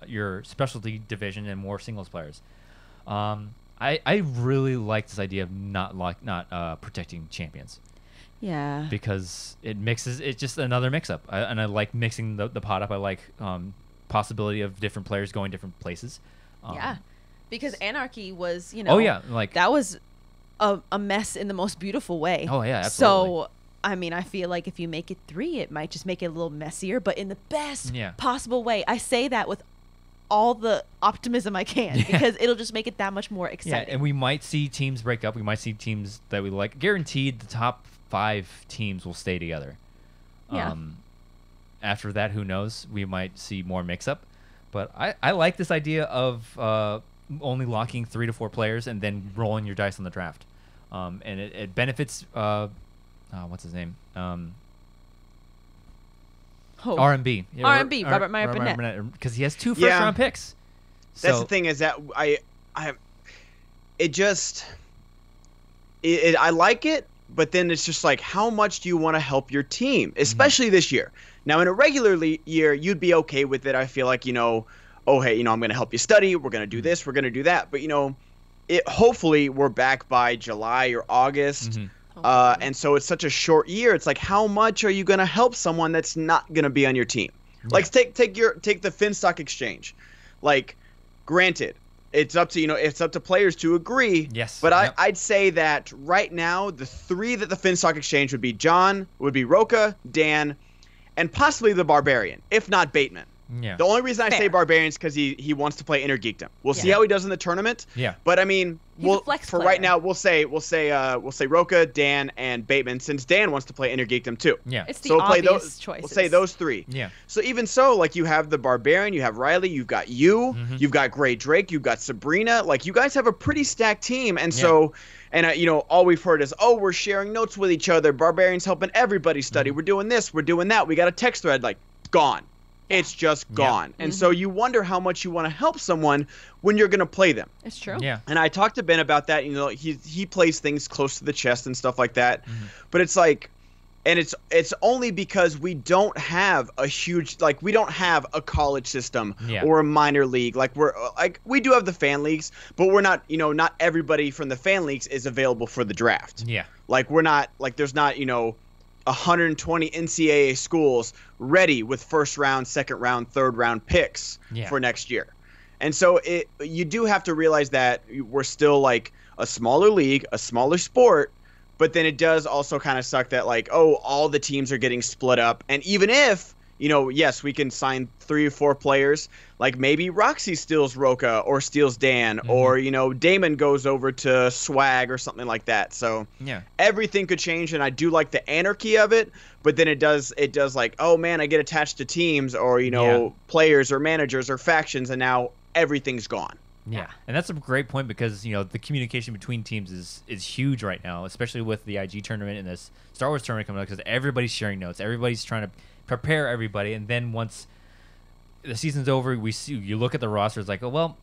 your specialty division and more singles players. I really like this idea of not protecting champions Yeah. because it mixes. It's just another mix up, and I like mixing the pot up. I like possibility of different players going different places. Yeah, because Anarchy was, Oh yeah, that was a mess in the most beautiful way. Oh yeah, absolutely. So, I mean, I feel like if you make it 3, it might just make it a little messier, but in the best possible way. I say that with all the optimism I can because it'll just make it that much more exciting. Yeah, and we might see teams break up. We might see teams that we like. Guaranteed, the top 5 teams will stay together. Yeah. After that, who knows? We might see more mix-up. But I like this idea of only locking 3 to 4 players and then rolling your dice on the draft. And it benefits, what's his name? R&B. Yeah, R&B, Robert Meyer Burnett. Because he has 2 first-round picks. That's So- the thing is that it just I like it, but then it's just like, how much do you want to help your team, especially this year? Now, in a regular year, you'd be okay with it. I feel like, oh, hey, I'm going to help you study. We're going to do this. We're going to do that. But, hopefully we're back by July or August. And so it's such a short year. It's like, how much are you going to help someone that's not going to be on your team? Yeah. Like, take the Finstock exchange. Like, granted, it's up to players to agree. Yes. But I'd say that right now, the three that the Finstock exchange would be John, would be Roka, Dan, and possibly the Barbarian, if not Bateman. Yeah. The only reason I say Barbarian is because he wants to play Inner Geekdom. We'll see how he does in the tournament. Yeah. But I mean, right now we'll say Roka, Dan, and Bateman, since Dan wants to play Inner Geekdom too. Yeah. It's the obvious choices. We'll say those three. Yeah. So even so, like, you have the Barbarian, you have Riley, you've got you've got Gray Drake, you've got Sabrina. Like, you guys have a pretty stacked team, and so. And, all we've heard is, oh, we're sharing notes with each other. Barbarian's helping everybody study. We're doing this. We're doing that. We got a text thread. Like, gone. It's just gone. And so you wonder how much you want to help someone when you're going to play them. It's true. Yeah. And I talked to Ben about that. He plays things close to the chest and stuff like that. But it's like, and it's only because we don't have a huge, like, we don't have a college system or a minor league. Like, we do have the fan leagues, but we're not, not everybody from the fan leagues is available for the draft. Yeah. Like, we're not, like, there's not, 120 NCAA schools ready with first round, second round, third round picks for next year. And so you do have to realize that we're still like a smaller league, a smaller sport. But then it does also kind of suck that, like, oh, all the teams are getting split up. And even if, yes, we can sign 3 or 4 players, like maybe Roxy steals Roka or steals Dan or, Damon goes over to Swag or something like that. So everything could change. And I do like the anarchy of it. But then it does like, oh, man, I get attached to teams or, players or managers or factions. And now everything's gone. Yeah, and that's a great point because, the communication between teams is huge right now, especially with the IG tournament and this Star Wars tournament coming up, because everybody's sharing notes. Everybody's trying to prepare everybody, and then once the season's over, you look at the roster, it's like, oh, well,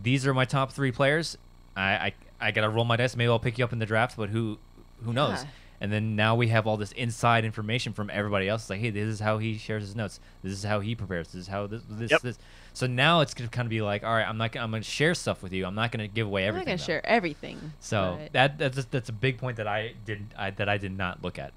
these are my top 3 players. I got to roll my dice. Maybe I'll pick you up in the draft, but who knows? Yeah. And then now we have all this inside information from everybody else. It's like, hey, this is how he shares his notes. This is how he prepares. This is how this. So now it's gonna kind of be like, all right, I'm gonna share stuff with you. I'm not gonna give away everything. I'm not gonna share everything. So that's a big point that I did not look at.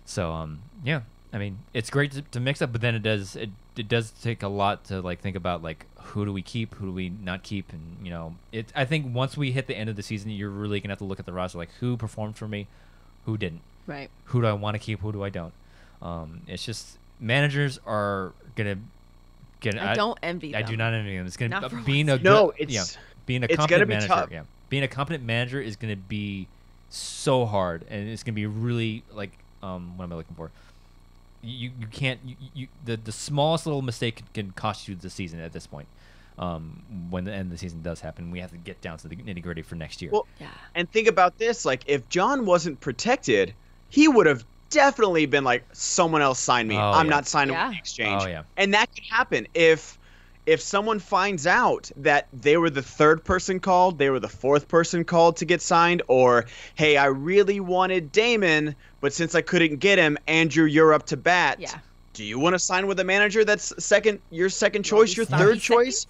So yeah, I mean, it's great to mix up, but then it does take a lot to like think about, like, who do we keep, who do we not keep, and I think once we hit the end of the season, you're really gonna have to look at the roster, like, who performed for me, who didn't. Right. Who do I want to keep? Who do I don't? It's just managers are gonna get. I don't envy them. I do not envy them. It's gonna being a competent manager. Tough. Yeah, being a competent manager is gonna be so hard, and it's gonna be really like what am I looking for? You can't the smallest little mistake can cost you the season at this point. When the end of the season does happen, we have to get down to the nitty gritty for next year. Well, and think about this: like, if John wasn't protected, he would have definitely been like, someone else sign me. I'm not signing with the exchange. And that could happen if someone finds out that they were the 3rd person called, they were the 4th person called to get signed, or, hey, I really wanted Damon, but since I couldn't get him, Andrew, you're up to bat. Yeah. Do you want to sign with a manager that's your second choice, your 3rd choice?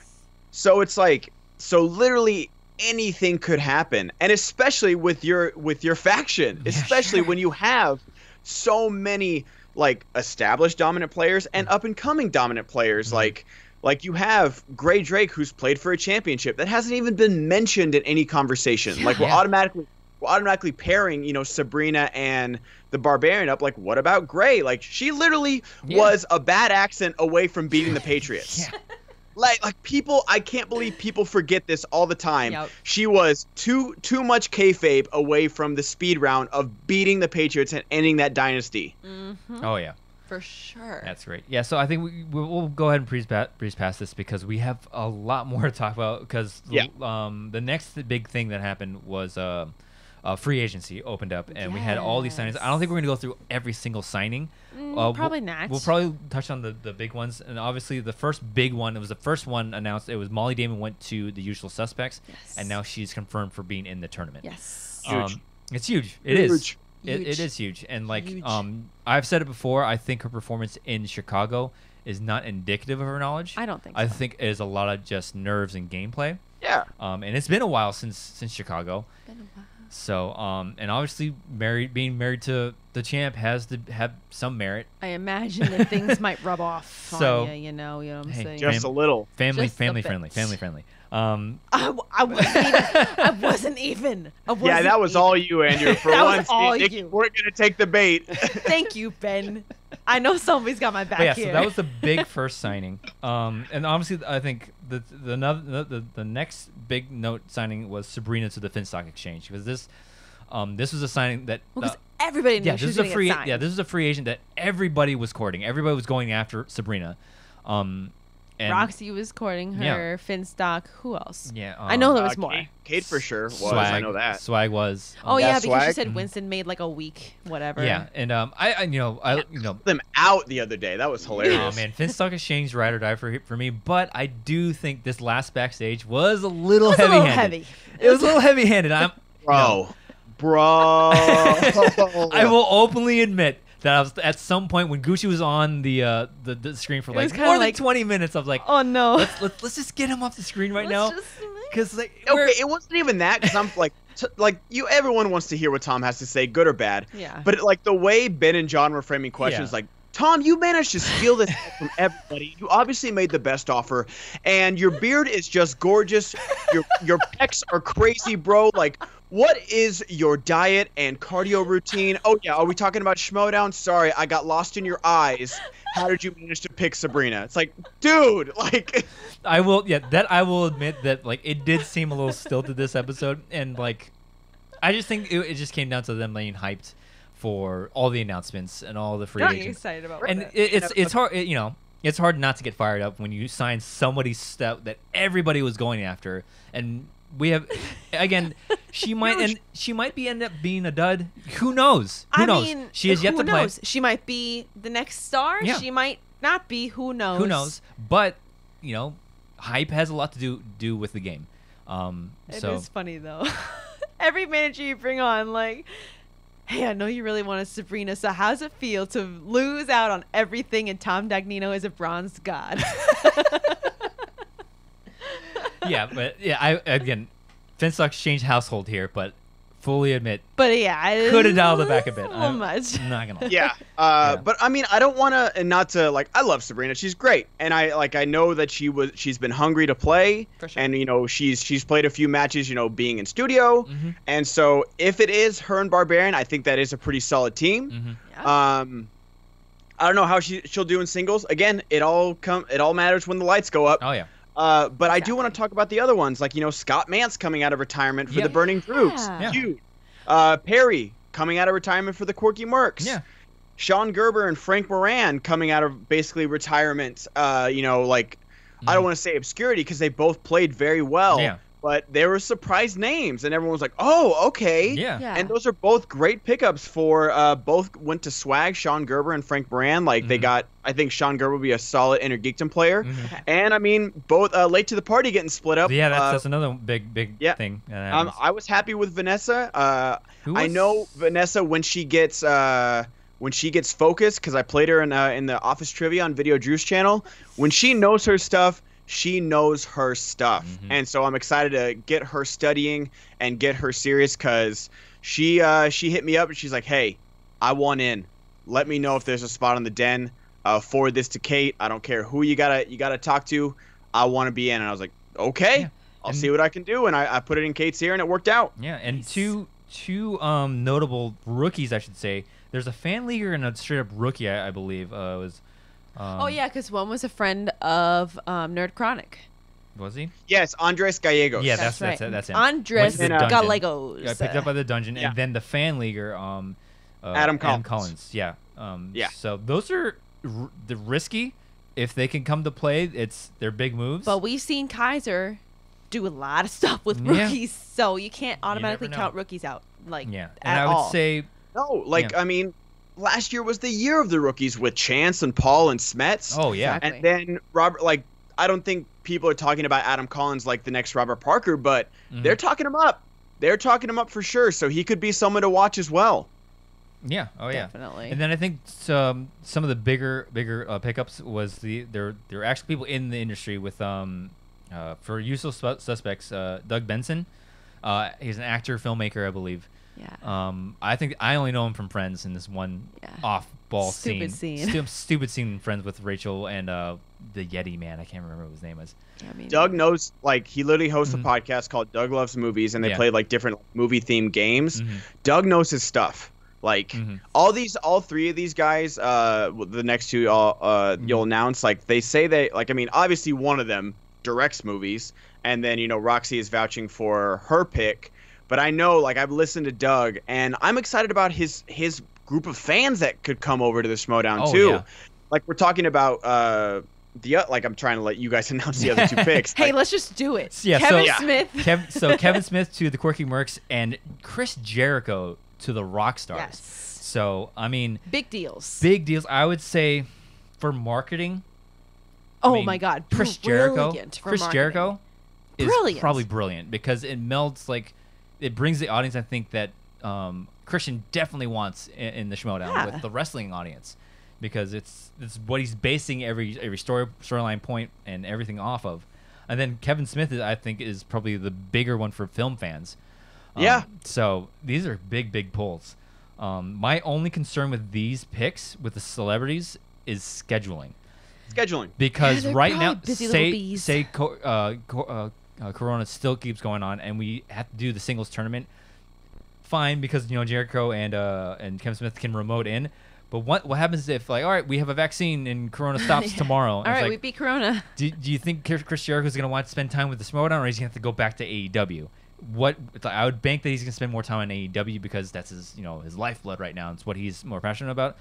So it's like, literally anything could happen, and especially with your faction, especially when you have so many like established dominant players and up and coming dominant players. Like you have Gray Drake, who's played for a championship that hasn't even been mentioned in any conversation. Like, we're automatically pairing, Sabrina and the Barbarian up. Like, what about Gray? Like, she literally was a bad accent away from beating the Patriots. Like people, I can't believe people forget this all the time. Yep. She was too much kayfabe away from the speed round of beating the Patriots and ending that dynasty. Mm-hmm. Oh yeah, for sure. That's great. Yeah, so I think we'll go ahead and breeze past this because we have a lot more to talk about. Because the next big thing that happened was free agency opened up, and we had all these signings. I don't think we're gonna go through every single signing. Probably not. We'll probably touch on the big ones, and obviously the first big one. It was the first one announced. It was Molly Damon went to the Usual Suspects, and now she's confirmed for being in the tournament. Yes. Huge. It's huge. It is. Huge. It is huge, and like Huge. I've said it before. I think her performance in Chicago is not indicative of her knowledge. I don't think so. I think it is a lot of just nerves and gameplay. Yeah. And it's been a while since Chicago. Been a while. So, and obviously being married to the champ has to have some merit. I imagine that things might rub off So- on you, you know what I'm saying? Just a little. Family Just a bit. friendly. I wasn't even. Yeah, that was all you, Andrew. For That was once, all Nick, you. we're gonna take the bait. Thank you, Ben. I know somebody's got my back But yeah, here. so that was the big first signing. And obviously, I think the next big note signing was Sabrina to the Finstock Exchange, because this was a signing that because everybody knew she was going to get signed. this is a free agent that everybody was courting. Everybody was going after Sabrina. And Roxy was courting her. Finstock. Who else? Yeah, I know there was more. Kate for sure was. Swag, I know that. Swag was. Oh yeah, because she Swag. said Winston made like a week, whatever. Yeah, and I Them out the other day. That was hilarious. Oh man, Finstock Exchange ride or die for me, but I do think this last backstage was a little It was a little heavy-handed. heavy. It was a little heavy-handed. Bro. I will openly admit that I was at some point when Gucci was on the screen for was like kinda more like, than 20 minutes. I was like, Oh no. let's just get him off the screen right Let's now, just- because like Okay, it wasn't even that, because I'm like everyone wants to hear what Tom has to say, good or bad. Yeah. But like the way Ben and John were framing questions, Yeah. like, Tom, you managed to steal this from everybody. You obviously made the best offer, and your beard is just gorgeous. Your pecs are crazy, bro. Like, what is your diet and cardio routine? Oh yeah, are we talking about Schmoedown? Sorry, I got lost in your eyes. How did you manage to pick Sabrina? It's like, dude, like. I will admit that like it did seem a little stilted this episode, and like I just think it just came down to them being hyped for all the announcements and all the free Not agents. excited about And that. it's hard, it's hard not to get fired up when you sign somebody that everybody was going after, and we have again. She might end up being a dud. Who knows? Who knows? mean, She has yet who to play. knows? She might be the next star. Yeah. She might not be. Who knows? Who knows? But hype has a lot to do with the game. It So is funny though. Every manager you bring on, like, hey, I know you really want a Sabrina, so how's it feel to lose out on everything and Tom Dagnino is a bronze god? yeah, but yeah, Finstock Exchange household here, but fully admit But yeah, could have dialed it back a bit. So much. I'm not gonna lie. Yeah. But I mean, I don't want to, and not to like. I love Sabrina. She's great, and I know that she's been hungry to play, For sure. and she's played a few matches, being in studio, Mm-hmm. and so if it is her and Barbarian, I think that is a pretty solid team. Mm-hmm. Yeah. I don't know how she'll do in singles. Again, it all matters when the lights go up. Oh yeah. But I do want to talk about the other ones, like Scott Mance coming out of retirement for Yeah. the Burning Troops. Yeah. Huge. Perry coming out of retirement for the Quirky Mercs. Yeah. Sean Gerber and Frank Moran coming out of basically retirement. I don't want to say obscurity because they both played very well. Yeah. But they were surprise names, and everyone was like, "Oh, okay." Yeah. Yeah. And those are both great pickups for both went to Swag, Sean Gerber and Frank Moran. Like they got, I think Sean Gerber will be a solid Inner Geekdom player. Okay. And I mean, both late to the party getting split up. Yeah, that's another big thing. that happens. I was happy with Vanessa. Who I was- know Vanessa when she gets focused, because I played her in the Office Trivia on Video Drew's channel. When she knows her stuff, she knows her stuff. And so I'm excited to get her studying and get her serious, because she hit me up and she's like, "Hey, I want in. Let me know if there's a spot on the den. Forward this to Kate. I don't care who you gotta talk to. I want to be in." And I was like, "Okay, Yeah. I'll And- see what I can do." And I put it in Kate's ear, and it worked out. Yeah, and two notable rookies, I should say. There's a fan leaguer and a straight up rookie, I believe. It was. Oh yeah, because one was a friend of Nerd Chronic. Was he? Yes, Andres Gallegos. Yeah, That's right. that's him. Andres Went to the dungeon. Gallegos. Got picked up by the dungeon, Yeah. and then the fan leaguer, Adam Collins. Yeah. Yeah. So those are the risky. If they can come to play, they're big moves. But we've seen Kaiser do a lot of stuff with Yeah. rookies, so you can't automatically know. count rookies out. like Yeah, at and I would all. say No, like I mean, last year was the year of the rookies with Chance and Paul and Smets. oh yeah, Exactly. And then Robert, like, I don't think people are talking about Adam Collins like the next Robert Parker, but they're talking him up. They're talking him up for sure, so he could be someone to watch as well. yeah, oh yeah, Definitely. And then I think some of the bigger pickups was they're actually people in the industry with for usual suspects, Doug Benson. He's an actor, filmmaker, I believe. Yeah. I think I only know him from Friends in this one off-ball Stupid scene. Stupid scene in Friends with Rachel and the Yeti man. I can't remember what his name is. Yeah, I mean, Doug knows, like, he literally hosts a podcast called Doug Loves Movies, and they play like different movie-themed games. Doug knows his stuff. Like all three of these guys, the next two you'll announce, like they say they like. I mean, obviously one of them directs movies, and then Roxy is vouching for her pick. But I know, like, I've listened to Doug, and I'm excited about his group of fans that could come over to the Schmoedown too. Yeah. Like we're talking about like I'm trying to let you guys announce the other two picks. Hey, like, let's just do it. Yeah, Kevin so- Smith. Kevin Smith to the Quirky Mercs and Chris Jericho to the Rockstars. Yes. So I mean, Big deals. big deals. I would say for marketing. Oh I mean, my God. Chris Brilliant for marketing. Jericho is Brilliant. probably brilliant because it melds, like, it brings the audience. I think that Christian definitely wants in the Schmoedown with the wrestling audience, because it's what he's basing every storyline point and everything off of. And then Kevin Smith I think is probably the bigger one for film fans. So these are big pulls. My only concern with these picks with the celebrities is scheduling. Because they're right now, probably busy little bees. say Corona still keeps going on, and we have to do the singles tournament. Fine, because Jericho and Kevin Smith can remote in. But what happens if, like, all right, we have a vaccine and Corona stops tomorrow? All right, we beat Corona. Do you think Chris Jericho is going to want to spend time with the Schmoedown, or is he going to have to go back to AEW? I would bank that he's going to spend more time on AEW because that's his lifeblood right now. It's what he's more passionate about.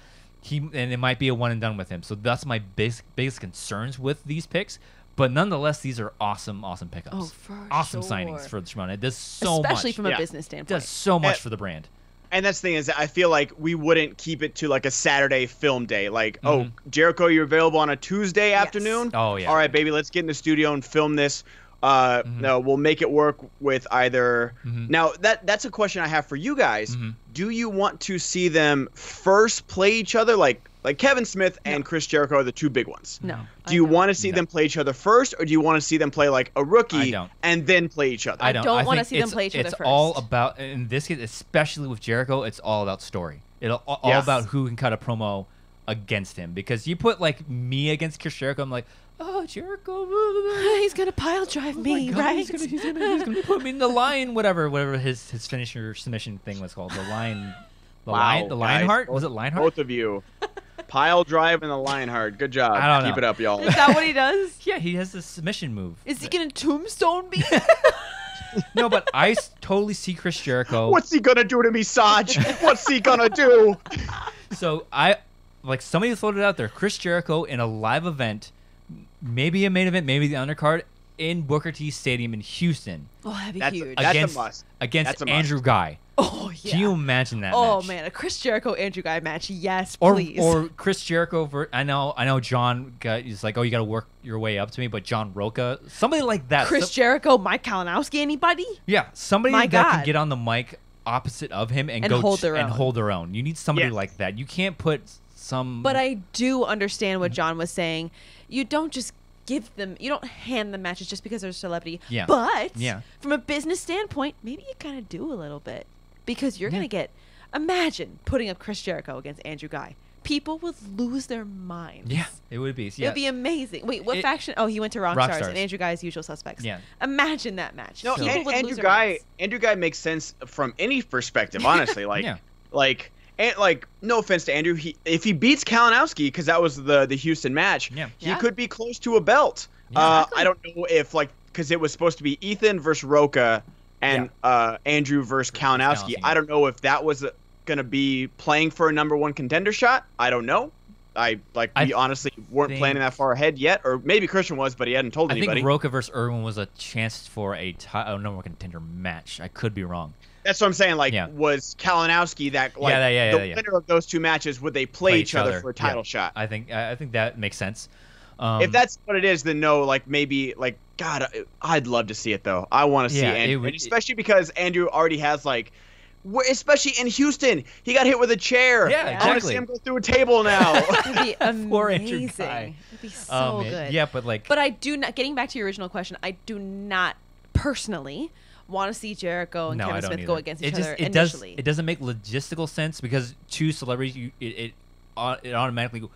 And it might be a one and done with him. So that's my biggest concerns with these picks. But nonetheless, these are awesome pickups. Oh, for awesome sure. signings for the Schmoedown. It does so much. Especially from a business It standpoint. does so much for the brand. And that's the thing is, I feel like we wouldn't keep it to like a Saturday film day. Like, oh, Jericho, you're available on a Tuesday afternoon? Oh, yeah. All right, baby, let's get in the studio and film this. No, we'll make it work with either. Now, that's a question I have for you guys. Do you want to see them first play each other? Like Kevin Smith and Chris Jericho are the two big ones. No. Do you want to see them play each other first, or do you want to see them play like a rookie and then play each other? I don't want to think see them play each other It's first. all about, in this case, especially with Jericho, it's all about story. It's all about who can cut a promo against him. Because you put like me against Chris Jericho, I'm like, oh, Jericho, he's gonna pile drive me, God, right? He's gonna put me in the lion, whatever his finisher submission thing was called, the lion. The Lionheart? Was it Lionheart? Both of you. Pile drive and the Lionheart. Good job. I don't know. Keep it up, y'all. Is that what he does? Yeah, he has this submission move. Is he gonna tombstone me? No, but I totally see Chris Jericho. What's he gonna do to me, Saj? What's he gonna do? So somebody floated out there, Chris Jericho in a live event, maybe a main event, maybe the undercard in Booker T Stadium in Houston. Oh, that'd be That's huge. a must. Against That's a must. Andrew Guy. Oh yeah. Can you imagine that Oh match? man, a Chris Jericho Andrew Guy match. Yes, Or please. or Chris Jericho. I know John is like, oh, you got to work your way up to me, but John Roca, somebody like that. Chris Jericho, Mike Kalinowski, anybody? Yeah, somebody My that can God. get on the mic opposite of him and And go hold their and own. hold their own. You need somebody Yes. like that. You can't put some. But I do understand what John was saying. You don't just give them, you don't hand them matches just because they're a celebrity. Yeah. But Yeah. from a business standpoint, maybe you kind of do a little bit, because you're gonna get. Imagine putting up Chris Jericho against Andrew Guy. People would lose their minds. Yeah, it would be. It Yeah. would be amazing. Wait, what faction? Oh, he went to Rockstars, and Andrew Guy's Usual Suspects. Yeah. Imagine that match. No, People would Andrew lose their Guy. minds. Andrew Guy makes sense from any perspective, honestly. Like, no offense to Andrew, if he beats Kalinowski, because that was the Houston match, Yeah. he Yeah. could be close to a belt. Exactly. I don't know if because it was supposed to be Ethan versus Roca and Andrew versus Kalinowski. I don't know if that was going to be playing for a #1 contender shot. I don't know. We honestly weren't planning that far ahead yet, or maybe Christian was, but he hadn't told anybody. I think Roca versus Irwin was a chance for a #1 contender match. I could be wrong. That's what I'm saying. Like, was Kalinowski that like the winner of those two matches? Would they play each other for a title shot? I think that makes sense. If that's what it is, then no. Like maybe like God, I'd love to see it though. I want to see Andrew, and especially because Andrew already has like. Especially in Houston, he got hit with a chair. Yeah, exactly. I want to see him go through a table now. It'd be amazing. It'd be so good. Yeah, but like. But I do not. Getting back to your original question, I do not personally want to see Jericho and Kevin Smith go against each other initially. It doesn't make logistical sense because two celebrities, it automatically.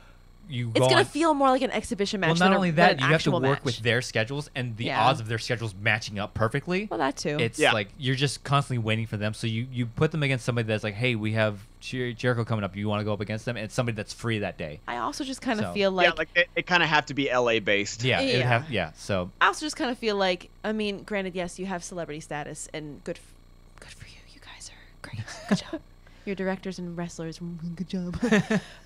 It's going to feel more like an exhibition match. Well, not only that, you have to work with their schedules and the odds of their schedules matching up perfectly. Well, that too. It's like you're just constantly waiting for them. So you put them against somebody that's like, hey, we have Jericho coming up. You want to go up against them? And it's somebody that's free that day. I also just kind of feel like... Yeah, like it kind of have to be LA based. Yeah, so... I also just kind of feel like, I mean, granted, yes, you have celebrity status and good for you. You guys are great. Good job. You're directors and wrestlers. Good job.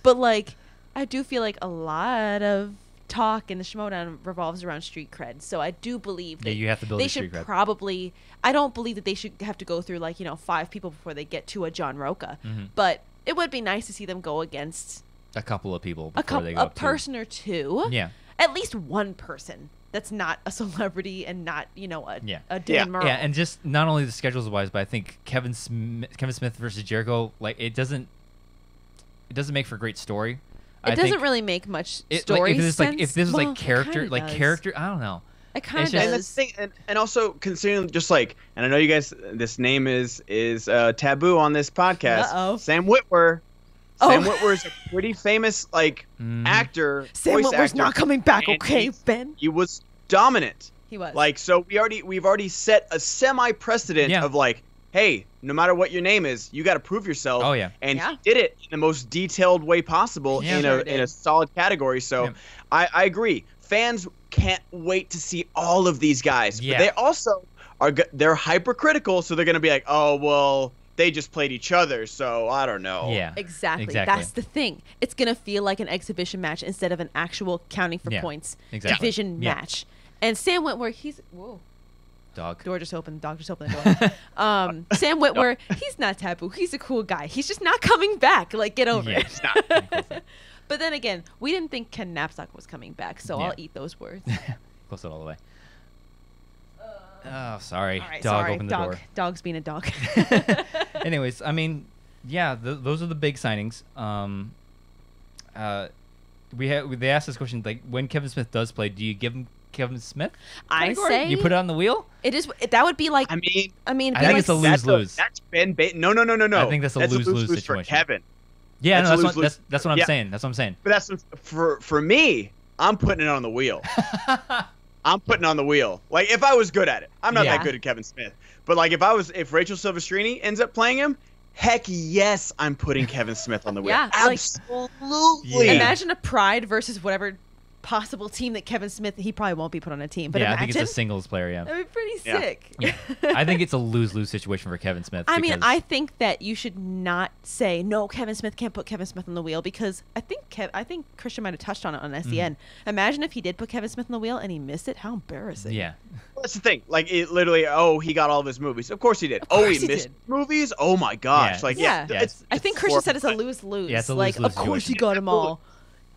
But like... I do feel like a lot of talk in the Schmoedown revolves around street cred. So I do believe that you have to build they street should cred. probably... I don't believe that they should have to go through, like, 5 people before they get to a John Roca. Mm-hmm. But it would be nice to see them go against... a couple of people before they go a person or two. Yeah. At least one person that's not a celebrity and not, a Dan Murrell. Yeah, and just not only the schedules-wise, but I think Kevin Smith versus Jericho, like, it doesn't make for a great story. It doesn't really make much story sense. If this was like character, I don't know. It kind of does. And also considering just like, and I know you guys, this name is taboo on this podcast. Uh-oh. Sam Witwer. Sam Witwer is a pretty famous actor. Sam Witwer's not coming back, okay, Ben? He was dominant. He was. Like, so we've already set a semi-precedent of like, hey, no matter what your name is, you got to prove yourself. Oh, yeah. And he did it in the most detailed way possible in a solid category. So I agree. Fans can't wait to see all of these guys. Yeah. But they also they're hypercritical, so they're going to be like, oh, well, they just played each other, so I don't know. Yeah. Exactly. That's the thing. It's going to feel like an exhibition match instead of an actual counting for points division match. And Sam Witwer, whoa. Dog. Door just opened. Dog just opened the door. Sam Witwer, he's not taboo. He's a cool guy. He's just not coming back. Like, get over it. But then again, we didn't think Ken Knapsack was coming back, so I'll eat those words. Close it all the way. Oh, sorry. Right, dog opened the door. Dog's being a dog. Anyways, I mean, those are the big signings. They asked this question, like, when Kevin Smith does play, do you give him Kevin Smith? I say you put it on the wheel. It is. That would be like. I think it's a lose-lose. That's Ben. No. I think that's a lose-lose situation for Kevin. Yeah, that's what I'm saying. That's what I'm saying. But that's for me. I'm putting it on the wheel. I'm putting on the wheel. Like, if I was good at it, I'm not that good at Kevin Smith. But like, if Rachel Silvestrini ends up playing him, heck yes, I'm putting Kevin Smith on the wheel. Yeah, absolutely. Imagine a Pride versus whatever possible team that Kevin Smith, he probably won't be put on a team. But imagine, I think it's a singles player. Yeah, that'd be pretty sick. Yeah. I think it's a lose-lose situation for Kevin Smith. I mean, I think that you should not say no. Kevin Smith can't put Kevin Smith on the wheel because I think Christian might have touched on it on SEN. Imagine if he did put Kevin Smith on the wheel and he missed it. How embarrassing! Yeah, well, that's the thing. Like, it literally. Oh, he got all of his movies. Of course he did. He missed movies. Oh my gosh! I think Christian said it's a lose-lose. Yeah, it's a like, lose-lose of course situation. he got them all.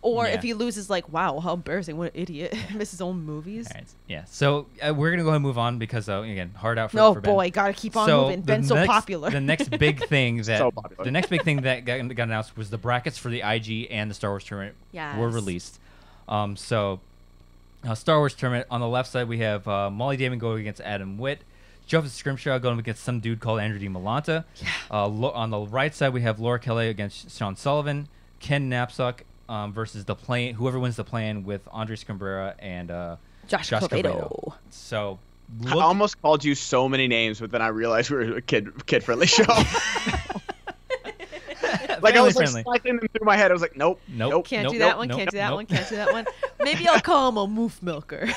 Or if he loses, like, wow, how embarrassing. What an idiot. Miss his own movies. All right. Yeah. So we're going to go ahead and move on because, again, hard out for Ben. boy, got to keep on moving. Ben's so popular. The next big thing that got announced was the brackets for the IG and the Star Wars tournament were released. Star Wars tournament, on the left side, we have Molly Damon going against Adam Witt. Joseph Scrimshaw going against some dude called Andrew Dimalanta. Yeah. On the right side, we have Laura Kelly against Sean Sullivan. Ken Knapsack versus whoever wins the play-in with Andres Cabrera and Josh Covedo. So I almost called you so many names, but then I realized we were a kid-friendly show. Like, I was like cycling them through my head. I was like, nope. Can't do that one. Can't do that one. Can't do that one. Maybe I'll call him a moof milker.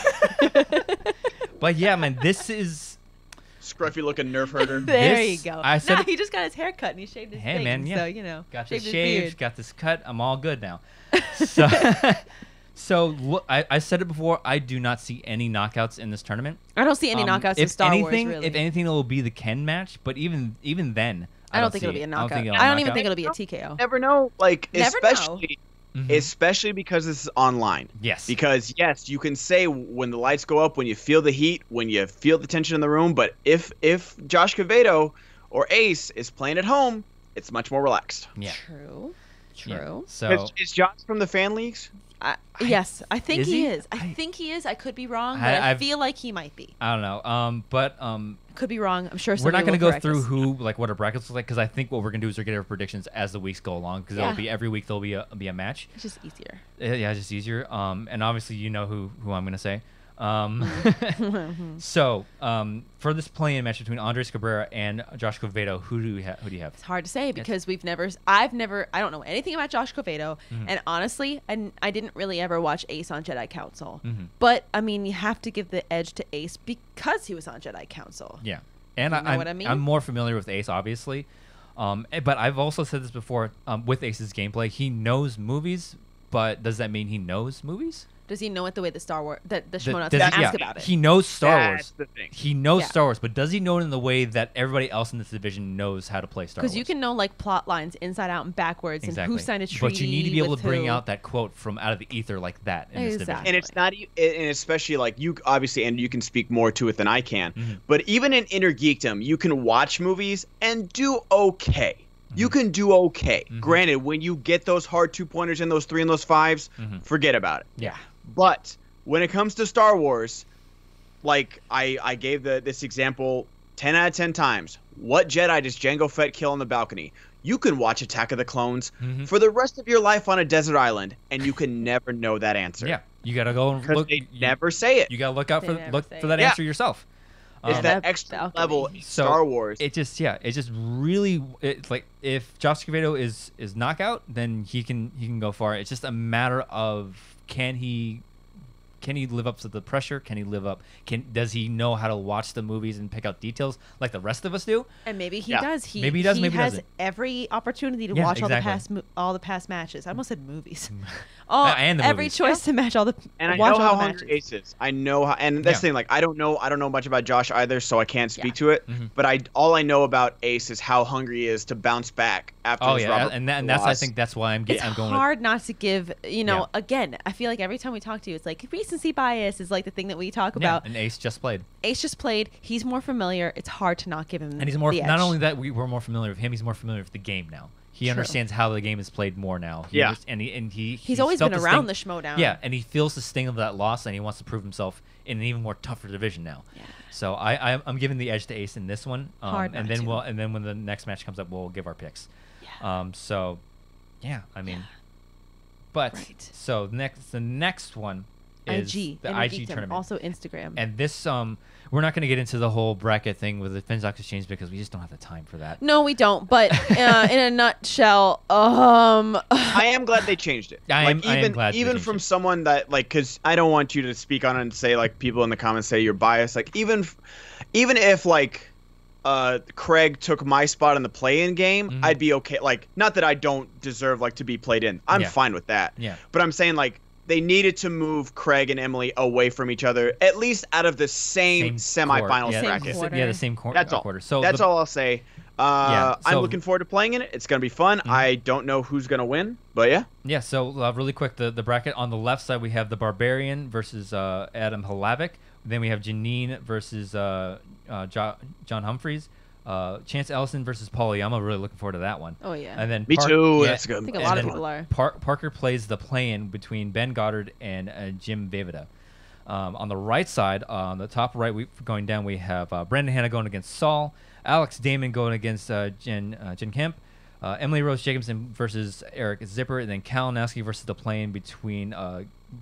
But yeah, man, this is scruffy looking nerf herder. There you go. I said he just got his hair cut and he shaved his face. Man, yeah. So, got this shaved, got this cut. I'm all good now. So look, I said it before. I do not see any knockouts in this tournament. I don't see any knockouts in Star Wars, really. If anything, it will be the Ken match. But even then, I don't think it'll be a knockout. I don't even think it'll be a TKO. Never know. Like, Never especially because this is online. Yes. Because, yes, you can say when the lights go up, when you feel the heat, when you feel the tension in the room. But if Josh Cavedo or Ace is playing at home, it's much more relaxed. Yeah. True. Yeah. So is Josh from the fan leagues? Yes, I think he is. I think he is. I could be wrong, but I feel like he might be. I don't know. But could be wrong. I'm sure we're not going to go through us. what our brackets look like, because I think what we're going to do is we're going to get our predictions as the weeks go along, because it'll be every week there'll be a match. It's just easier. Yeah, it's just easier. And obviously you know who I'm going to say. So for this play-in match between Andres Cabrera and Josh Cavedo, who do you have? It's hard to say because I don't know anything about Josh Cavedo, and honestly, I didn't really ever watch Ace on Jedi Council. But I mean, you have to give the edge to Ace because he was on Jedi Council. Yeah, and I'm more familiar with Ace, obviously. But I've also said this before with Ace's gameplay. He knows movies, but does that mean he knows movies? Does he know it the way the Star Wars that the Schmoedown ask about it? He knows Star Wars. The thing. He knows Star Wars, but does he know it in the way that everybody else in this division knows how to play Star Wars? Because you can know like plot lines inside out and backwards, and who signed a treaty. But you need to be able to bring out that quote from out of the ether like that in this division. And it's not, and especially like you obviously, and you can speak more to it than I can. But even in Inner Geekdom, you can watch movies and do okay. You can do okay. Granted, when you get those hard 2-pointers and those 3 and those 5s, forget about it. Yeah. But when it comes to Star Wars, like I gave this example 10 out of 10 times. What Jedi does Jango Fett kill on the balcony? You can watch Attack of the Clones for the rest of your life on a desert island, and you can never know that answer. Yeah, you gotta go and look. They never say it. You gotta look out for that answer yourself. It's that extra level in Star Wars. It just really, it's like if Josh Cavedo is knockout, then he can go far. It's just a matter of can he live up to the pressure? Can he live up? Does he know how to watch the movies and pick out details like the rest of us do? And maybe he does. Maybe he does. Maybe he has doesn't. every opportunity to watch all the past matches. I almost said movies. And the every movies. choice to match all the. And I watch know all how the hungry matches. Ace is. I know how, and that's the thing. Like I don't know much about Josh either, so I can't speak to it. But all I know about Ace is how hungry he is to bounce back after his Robert and that's I think that's why I'm going. It's hard not to give. Again, I feel like every time we talk to you, it's like recency bias is like the thing that we talk about. And Ace just played. He's more familiar. It's hard to not give him. And he's more. The edge. Not only that, we're more familiar with him. He's more familiar with the game now. He understands how the game is played more now. He's always been around the Schmoedown. Yeah, and he feels the sting of that loss, and he wants to prove himself in an even more tougher division now. Yeah. So I'm giving the edge to Ace in this one. And then when the next match comes up, we'll give our picks. Yeah. But so the next one is the IG tournament, also Instagram. And this we're not going to get into the whole bracket thing with the Finstock Exchange because we just don't have the time for that. No, we don't. But in a nutshell, I am glad they changed it. I am glad even from someone that because I don't want you to speak on it and say like people in the comments say you're biased. Like even if like Craig took my spot in the play-in game, I'd be okay. Like not that I don't deserve like to be played in. I'm fine with that. Yeah. But I'm saying like. They needed to move Craig and Emily away from each other, at least out of the same semifinals bracket. The same quarter. That's all. Quarter. So that's all I'll say. I'm looking forward to playing in it. It's going to be fun. I don't know who's going to win, but yeah. Yeah, so really quick, the bracket on the left side, we have the Barbarian versus Adam Hlavik. Then we have Janine versus John Humphreys. Chance Ellison versus Paul Oyama. Really looking forward to that one. Oh yeah. And then me too. Yeah, that's good. I think a lot of people are. Parker plays the play-in between Ben Goddard and Jim Vejvoda. On the right side, on the top right, going down, we have Brandon Hanna going against Saul, Alex Damon going against Jen Kemp, Emily Rose Jacobson versus Eric Zipper, and then Kalinowski versus the play-in between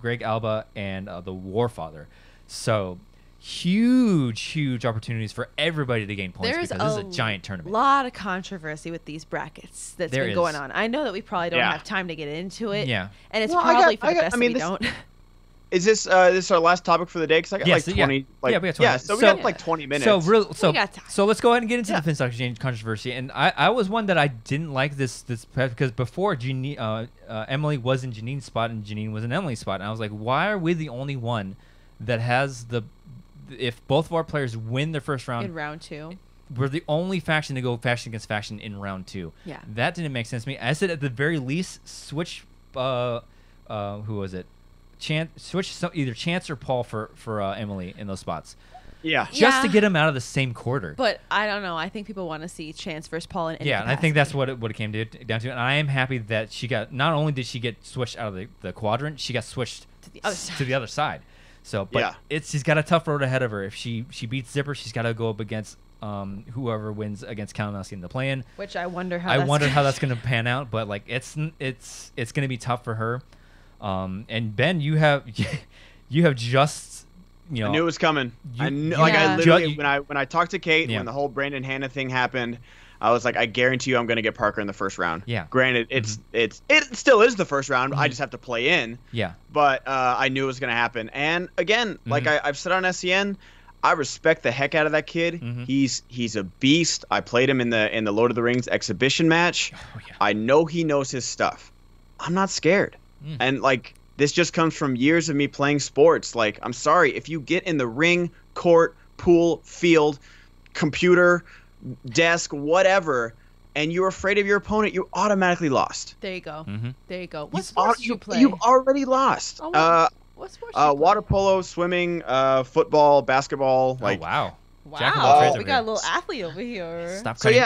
Greg Alba and the Warfather. So. Huge opportunities for everybody to gain points because this is a giant tournament. A lot of controversy with these brackets that's been going on. I know that we probably don't have time to get into it. Yeah. And it's probably for the best that we don't. is this our last topic for the day? Because I got like 20. We got 20. Yeah, so we got like 20 minutes. So let's go ahead and get into the Finstock Exchange controversy. And I was one that I didn't like this because before Emily was in Janine's spot and Janine was in Emily's spot, and I was like, why are we the only one that has if both of our players win their first round in round 2? We're the only faction to go faction against faction in round 2. Yeah. That didn't make sense to me. I said at the very least, switch, who was it? Switch either Chance or Paul for Emily in those spots. Yeah. Just to get them out of the same quarter. But I don't know. I think people want to see Chance versus Paul in any and I think that's what it came down to. And I am happy that she got, not only did she get switched out of the quadrant, she got switched to the other side. So, but she's got a tough road ahead of her. If she beats Zipper, she's got to go up against whoever wins against Kalinowski in the play-in. Which I wonder how. how that's going to pan out. But like, it's going to be tough for her. And Ben, you have just, you know, I knew it was coming. I knew, I literally when I talked to Kate when the whole Brandon Hannah thing happened, I was like, I guarantee you I'm going to get Parker in the first round. Yeah. Granted, it still is the first round. I just have to play in. Yeah. But I knew it was going to happen. And again, like I've said on SEN, I respect the heck out of that kid. He's a beast. I played him in the Lord of the Rings exhibition match. Oh, yeah. I know he knows his stuff. I'm not scared. And like, this just comes from years of me playing sports. Like, I'm sorry, if you get in the ring, court, pool, field, computer, desk, whatever, and you're afraid of your opponent, you automatically lost. There you go. There you go. What You've sports did you play? You've already lost. Oh, what sports did you play? Water polo, swimming, football, basketball. Like, wow. Wow, we got a little athlete over here. Stop cutting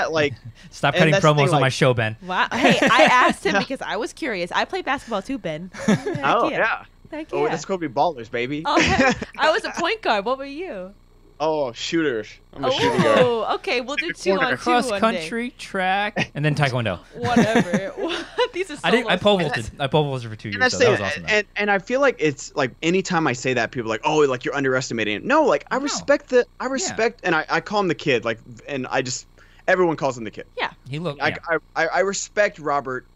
promos on my show, Ben. Wow. Hey, I asked him because I was curious. I play basketball too, Ben. Oh, yeah. Oh, that's going to be ballers, baby. Okay. I was a point guard. What were you? Oh, shooters. I'm a shooting guard. Oh, okay. We'll do 2 on 2 cross country, track, and then taekwondo. Whatever. These are I pole vaulted. I pole vaulted for 2 years. So that was awesome. And I feel like it's like anytime I say that, people are like, oh, like you're underestimating it. No, like I respect and I call him the kid. Like, and everyone calls him the kid. Yeah. I respect Robert.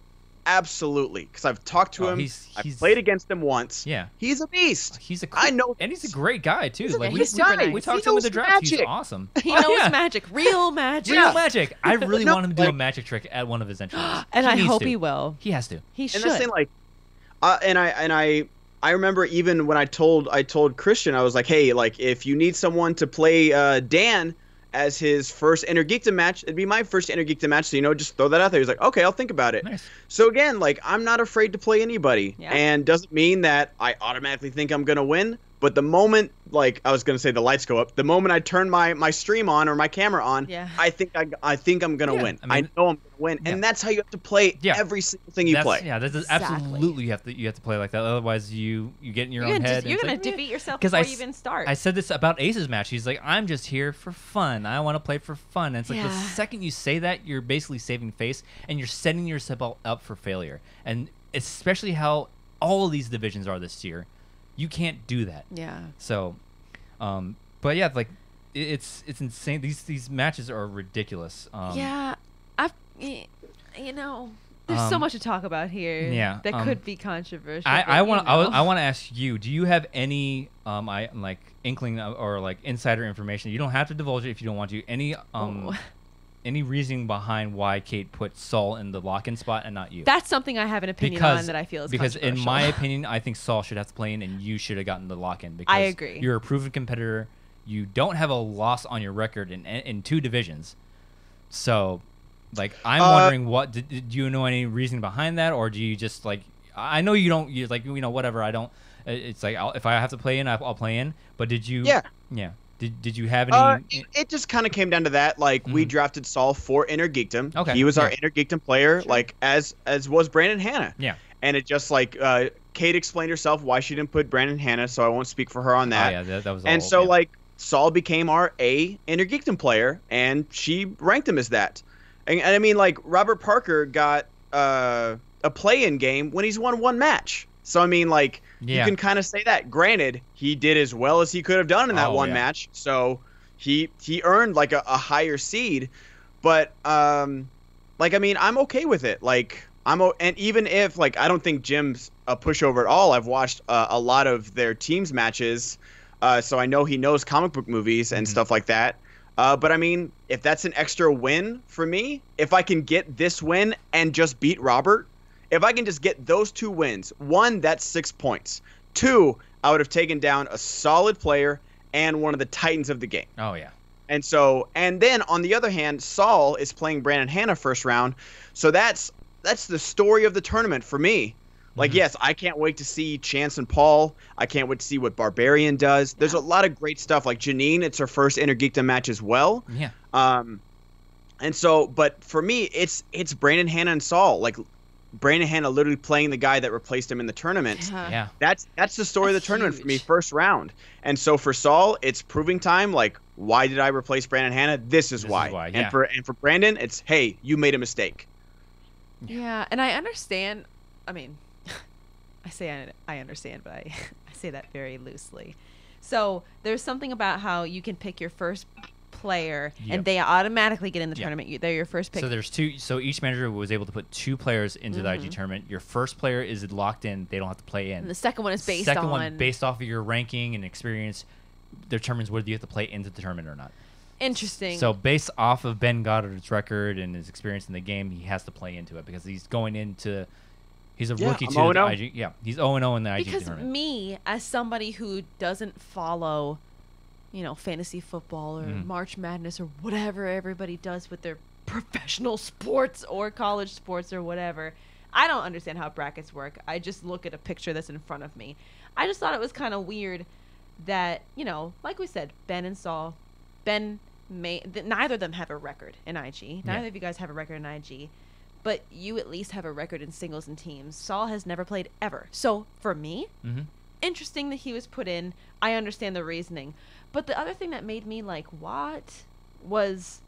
Absolutely, because I've talked to him. I've played against him once. Yeah, he's a beast. I know, and he's a great guy too. Like we talked to him in the draft. Magic. He's awesome. He knows magic, real magic. Real magic. I really want him to do a magic trick at one of his entries. And I hope he will. He has to. He should. And that's like, I remember even when I told Christian, I was like, hey, like if you need someone to play Dan as his first Inner Geekdom match, it'd be my first Inner Geekdom match, so just throw that out there. He's like, okay, I'll think about it. Nice. So again, like I'm not afraid to play anybody, and doesn't mean that I automatically think I'm gonna win. But the moment, like I was gonna say, the lights go up. The moment I turn my stream on or my camera on, I think I'm gonna win. I know I'm gonna win, and that's how you have to play every single thing you play. Yeah, that's absolutely you have to play like that. Otherwise, you get in your own head. You're gonna defeat yourself before you even start. I said this about Ace's match. He's like, I'm just here for fun. I want to play for fun. And it's like the second you say that, you're basically saving face and you're setting yourself up for failure. And especially how all of these divisions are this year. You can't do that. Yeah. So, but yeah, like it's insane. These matches are ridiculous. There's so much to talk about here. Yeah. That could be controversial. I want to ask you. Do you have any like inkling or like insider information? You don't have to divulge it if you don't want to. Any reasoning behind why Kate put Saul in the lock-in spot and not you? That's something I have an opinion on that I feel is because in my opinion, I think Saul should have to play in and you should have gotten the lock-in. Because I agree. You're a proven competitor. You don't have a loss on your record in 2 divisions. So, like, I'm wondering do you know any reason behind that, or do you just like? I know you don't. You're like whatever. I don't. It's like if I have to play in, I'll play in. But did you? Yeah. Did you have any? It just kind of came down to that. Like we drafted Saul for Inner Geekdom. Okay. He was our Inner Geekdom player, like as was Brandon Hannah. Yeah. And it just like Kate explained herself why she didn't put Brandon Hannah, so I won't speak for her on that. Oh, yeah, that was. And so like Saul became our Inner Geekdom player, and she ranked him as that. And I mean, like Robert Parker got a play-in game when he's won 1 match. So I mean, like you can kind of say that. Granted, he did as well as he could have done in that match, so he earned like a higher seed. But like I mean, I'm okay with it. Like And even if like I don't think Jim's a pushover at all. I've watched a lot of their teams matches, so I know he knows comic book movies and stuff like that. But I mean, if that's an extra win for me, if I can get this win and just beat Robert, if I can just get those 2 wins, 1, that's 6 points. 2, I would have taken down a solid player and one of the titans of the game. Oh yeah. And then on the other hand, Saul is playing Brandon Hanna first round, so that's the story of the tournament for me. Like, yes, I can't wait to see Chance and Paul. I can't wait to see what Barbarian does. There's a lot of great stuff. Like Janine, it's her first Intergeekdom match as well. Yeah. And so, but for me, it's Brandon Hanna and Saul. Like Brandon Hanna literally playing the guy that replaced him in the tournament. Yeah. That's the story of the tournament huge. for me, first round. And so for Saul, it's proving time. Like, why did I replace Brandon Hanna? This is why. Yeah. And for Brandon, it's, hey, you made a mistake. Yeah, and I understand. I mean, I say I understand, but I say that very loosely. So there's something about how you can pick your first player and they automatically get in the tournament. They're your first pick. So there's 2. So each manager was able to put 2 players into the IG tournament. Your first player is locked in; they don't have to play in. And the second one is based second on one based off of your ranking and experience determines whether you have to play into the tournament or not. Interesting. So based off of Ben Goddard's record and his experience in the game, he has to play into it because he's going into. He's a rookie to the IG. Yeah, he's 0-0 in the IG tournament. Because me, as somebody who doesn't follow, fantasy football or March Madness or whatever everybody does with their professional sports or college sports or whatever, I don't understand how brackets work. I just look at a picture that's in front of me. I just thought it was kind of weird that, like we said, Ben and Saul, neither of them have a record in IG. Neither of you guys have a record in IG. But you at least have a record in singles and teams. Saul has never played ever. So for me, interesting that he was put in. I understand the reasoning. But the other thing that made me like, what was,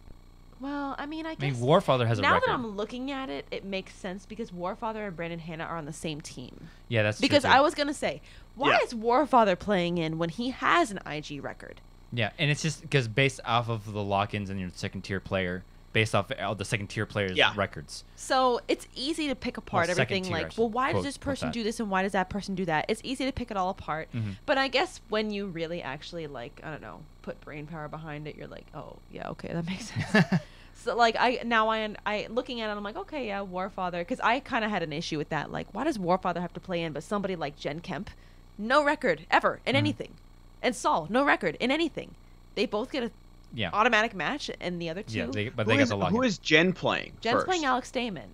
well, I guess. Warfather has a record. Now that I'm looking at it, it makes sense because Warfather and Brandon Hanna are on the same team. Yeah, that's because true too. I was going to say, why is Warfather playing in when he has an IG record? Yeah, and it's just because based off of the lock-ins and your second-tier player, based off the second-tier players' records. So it's easy to pick apart everything. Like, well, why does this person do this and why does that person do that? It's easy to pick it all apart. But I guess when you really actually, like, I don't know, put brain power behind it, you're like, oh, yeah, okay, that makes sense. So, like, I looking at it, I'm like, okay, yeah, Warfather. Because I kind of had an issue with that. Like, why does Warfather have to play in, but somebody like Jen Kemp, no record ever in anything. And Saul, no record in anything. They both get a automatic match, and the other 2. Yeah, but they got the lock. Who is Jen playing? Jen's first? playing Alex Damon,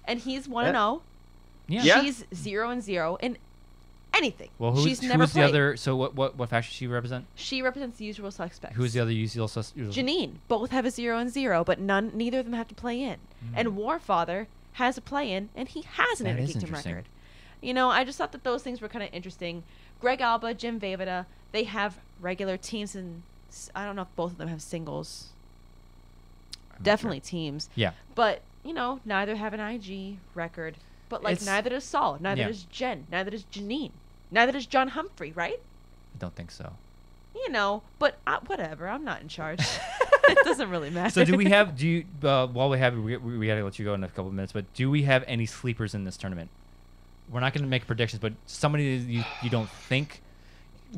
and he's 1-0. Yeah. She's 0-0 in anything. Well, she's never who's played. the other? So what faction does she represent? She represents the Usual Suspects. Who's the other usual suspect? Janine. Both have a 0-0, but neither of them have to play in. And Warfather has a play in, and he has an Intergeekdom record. I just thought that those things were kind of interesting. Greg Alba, Jim Vejvoda, they have regular teams, and I don't know if both of them have singles. Definitely teams. Yeah. But, neither have an IG record. But, like, neither does Saul. Neither does Jen. Neither does Janine. Neither does John Humphrey, right? I don't think so. But whatever. I'm not in charge. It doesn't really matter. So while we have it, we got to let you go in a couple of minutes, but do we have any sleepers in this tournament? We're not going to make predictions, but somebody you don't think.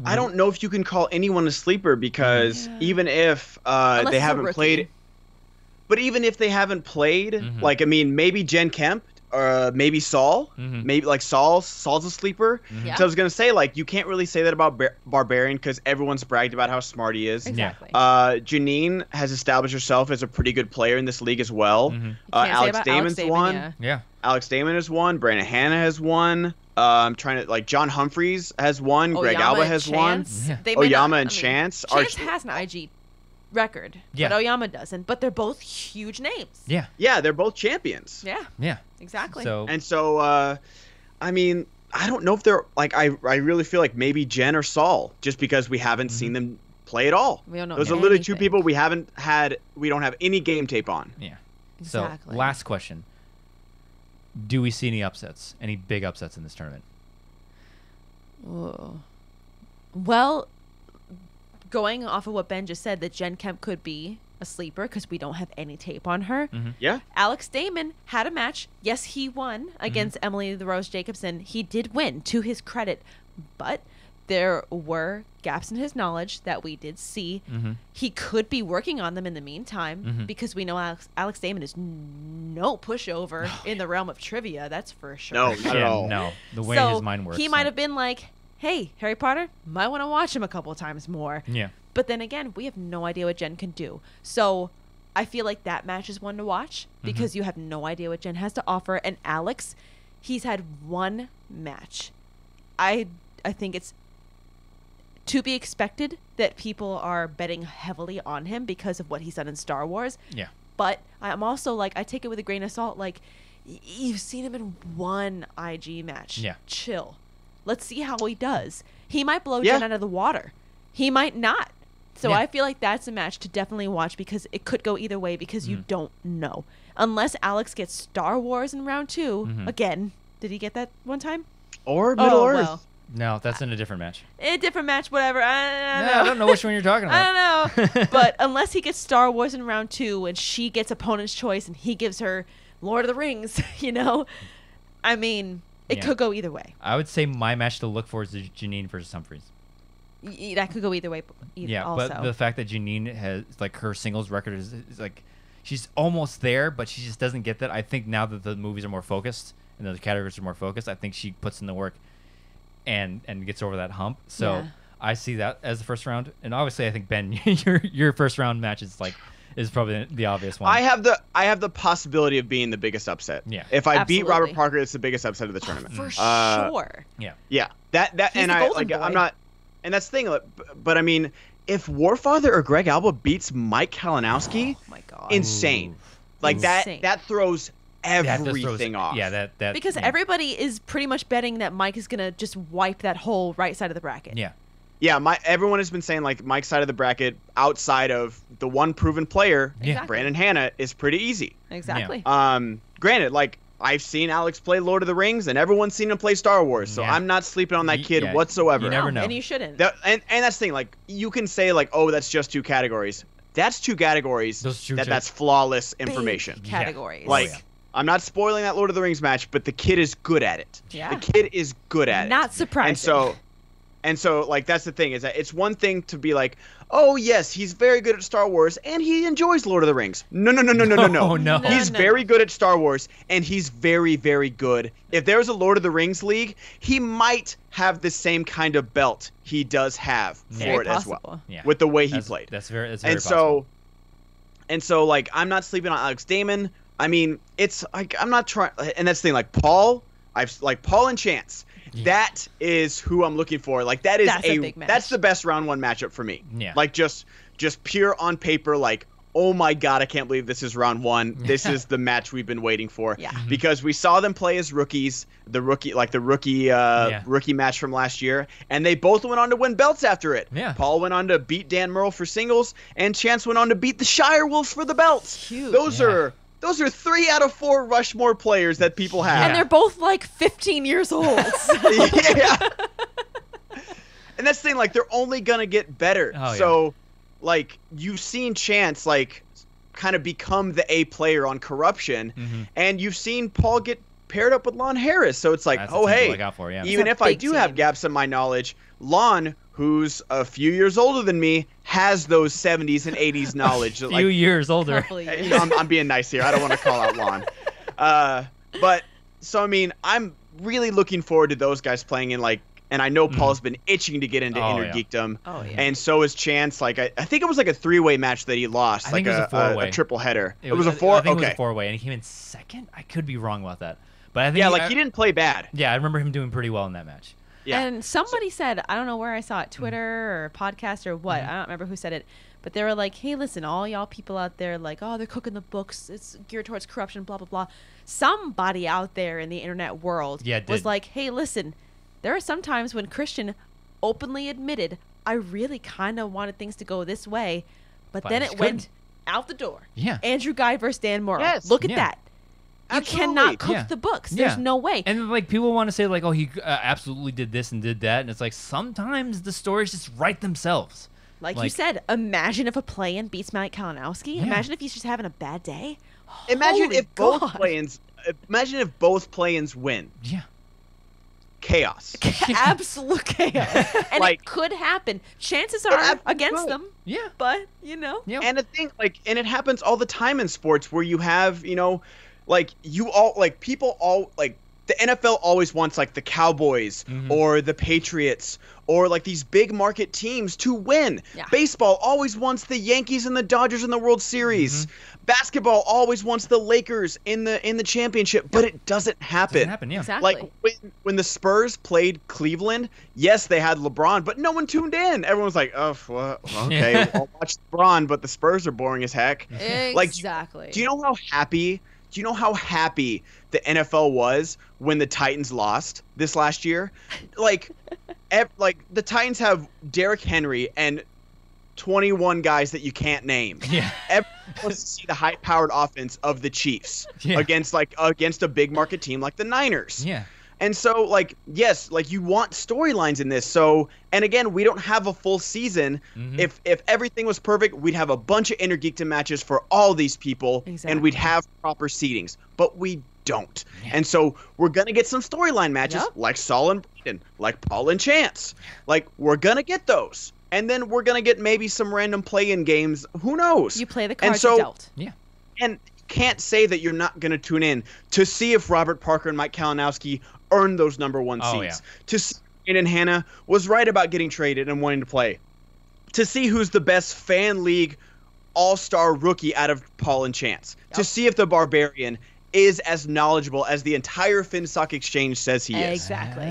I don't know if you can call anyone a sleeper because even if they haven't played, but even if they haven't played, like, maybe Jen Kemp, maybe Saul, maybe like Saul's a sleeper. Yeah. So I was going to say, like, you can't really say that about Barbarian because everyone's bragged about how smart he is. Exactly. Janine has established herself as a pretty good player in this league as well. Alex Damon's won. Yeah. Alex Damon has won. Brandon Hanna has won. I'm trying to, like, John Humphreys has won. Greg Alba has won. Oyama and Chance. Chance has an IG record, but Oyama doesn't. But they're both huge names. Yeah. Yeah, they're both champions. Yeah. Yeah. Exactly. So I don't know if they're, like, I really feel like maybe Jen or Saul, just because we haven't seen them play at all. We don't know. Those are literally 2 people we don't have any game tape on. Yeah. Exactly. So last question. Do we see any upsets? Any big upsets in this tournament? Whoa. Well, going off of what Ben just said, that Jen Kemp could be a sleeper because we don't have any tape on her. Yeah. Alex Damon had a match. Yes, he won against Emily the Rose Jacobson. He did win, to his credit, but there were gaps in his knowledge that we did see. He could be working on them in the meantime because we know Alex Damon is no pushover in the realm of trivia. That's for sure. No, not at all. No, the way So his mind works. he might have been like, hey, Harry Potter, might want to watch him a couple of times more. Yeah. But then again, we have no idea what Jen can do. So I feel like that match is one to watch because you have no idea what Jen has to offer. And Alex, he's had one match. I think it's to be expected that people are betting heavily on him because of what he's done in Star Wars. Yeah. But I'm also like, I take it with a grain of salt. Like, you've seen him in one IG match. Yeah. Chill. Let's see how he does. He might blow Jen out of the water. He might not. So I feel like that's a match to definitely watch because it could go either way because you don't know. Unless Alex gets Star Wars in round 2. Again, did he get that one time? Or Middle Earth. Well, No, that's in a different match. a different match, whatever. I don't know which one you're talking about. I don't know. But unless he gets Star Wars in round 2 and she gets opponent's choice and he gives her Lord of the Rings, you know? I mean, it could go either way. I would say my match to look for is Janine versus Humphries. That could go either way. Also. But the fact that Janine has, like, her singles record is like, she's almost there, but she just doesn't get that. I think now that the movies are more focused and the categories are more focused, I think she puts in the work and gets over that hump. So I see that as the first round. And obviously, I think, Ben, your first round match is probably the obvious one. I have the possibility of being the biggest upset. Yeah. If I beat Absolutely. Robert Parker, it's the biggest upset of the tournament. For sure. Yeah. Yeah. That He's and the I golden like boy. I'm not, and that's the thing. But I mean, if Warfather or Greg Alba beats Mike Kalinowski, Oh my God. insane. Like Insane. that throws That just everything off. Yeah, that Because everybody is pretty much betting that Mike is going to just wipe that whole right side of the bracket. Yeah. Yeah, everyone has been saying like Mike's side of the bracket, outside of the one proven player, Yeah. Brandon Hanna, is pretty easy. Exactly. Granted, like I've seen Alex play Lord of the Rings, and everyone's seen him play Star Wars, so Yeah. I'm not sleeping on that kid Yeah, whatsoever. you never know. And you shouldn't. And that's the thing, like you can say like, oh, that's just 2 categories. That's 2 categories. That's flawless information. Big categories. Like, I'm not spoiling that Lord of the Rings match, but the kid is good at it. Yeah. The kid is good at it. Not surprising. And so, like, that's the thing, is that it's one thing to be like, oh, yes, he's very good at Star Wars, and he enjoys Lord of the Rings. No. Oh, no. He's very good at Star Wars, and he's very, very good. If there was a Lord of the Rings league, he might have the same kind of belt he does have for Very it as possible. well, Yeah. with the way he played. That's very and possible. so, like, I'm not sleeping on Alex Damon. I mean, it's like I'm not trying, and that's the thing. Like Paul and Chance. Yeah. That is who I'm looking for. Like that's a big match. That's the best round 1 matchup for me. Yeah. Like just pure on paper. Like, oh my God, I can't believe this is round 1. This is the match we've been waiting for. Yeah. Because we saw them play as rookies, the rookie match from last year, and they both went on to win belts after it. Yeah. Paul went on to beat Dan Murrell for singles, and Chance went on to beat the Shire Wolves for the belts. Huge. Those are 3 out of 4 Rushmore players that people have. And they're both like 15 years old. Yeah. And that's the thing, like, they're only going to get better. Oh, so, like, you've seen Chance, like, kind of become the A player on Corruption, and you've seen Paul get paired up with Lon Harris. So it's like, That's the team to hey, look out for, yeah. even It's a if I big do have team. gaps in my knowledge, Lon, who's a few years older than me, has those 70s and 80s knowledge. A few years older. Couple of years. You know, I'm being nice here. I don't want to call out Lon. But, so, I mean, I'm really looking forward to those guys playing in, like, and I know Paul's been itching to get into Inner yeah. Geekdom. Oh, yeah. And so is Chance. Like, I think it was like a 3-way match that he lost. I like think it was a 4-way. a triple header. It was a 4? I think Okay. it was a 4-way, and he came in second. I could be wrong about that. But I think Yeah, like, he didn't play bad. Yeah, I remember him doing pretty well in that match. Yeah. And somebody said, I don't know where I saw it, Twitter or podcast or what. I don't remember who said it. But they were like, hey, listen, all y'all people out there, like, oh, they're cooking the books. It's geared towards corruption, blah, blah, blah. Somebody out there in the internet world was like, hey, listen, there are some times when Christian openly admitted, I really kind of wanted things to go this way. But then it went out the door. Yeah. Andrew Guy versus Dan Morrow. Yes. Look at Yeah. that. You Absolutely. cannot cook Yeah. the books. Yeah. There's no way. And like people want to say like, oh, he absolutely did this and did that, and it's like sometimes the stories just write themselves. Like you said, imagine if a play-in beats Mike Kalinowski. Yeah. Imagine if he's just having a bad day. Imagine if both play-ins. Imagine if both play-ins win. Yeah. Chaos. Absolute chaos. And it could happen. Chances are against them. Yeah. But, you know. Yeah. And the thing, and it happens all the time in sports where you have, you know, people all, the NFL always wants, the Cowboys or the Patriots or, these big market teams to win. Yeah. Baseball always wants the Yankees and the Dodgers in the World Series. Basketball always wants the Lakers in the championship, but it doesn't happen. Doesn't happen, yeah. Exactly. When the Spurs played Cleveland, yes, they had LeBron, but no one tuned in. Everyone was like, oh, well, okay, I'll watch LeBron, but the Spurs are boring as heck. Exactly. Do you know how happy the NFL was when the Titans lost this last year? The Titans have Derrick Henry and 21 guys that you can't name. Yeah. Everyone wants to see the high-powered offense of the Chiefs against a big market team like the Niners. Yeah. And so, yes, you want storylines in this. So, and again, we don't have a full season. If everything was perfect, we'd have a bunch of Intergeekdom matches for all these people, and we'd have proper seedings. But we don't. Yeah. And so we're going to get some storyline matches like Saul and Brandon, like Paul and Chance. We're going to get those. And then we're going to get maybe some random play-in games. Who knows? You play the cards you dealt. Yeah. And can't say that you're not going to tune in to see if Robert Parker and Mike Kalinowski earn those number one seeds. Yeah. To see if Aiden Hanna was right about getting traded and wanting to play. To see who's the best fan league all-star rookie out of Paul and Chance. Yep. To see if the Barbarian is as knowledgeable as the entire FinSock Exchange says he is. Exactly.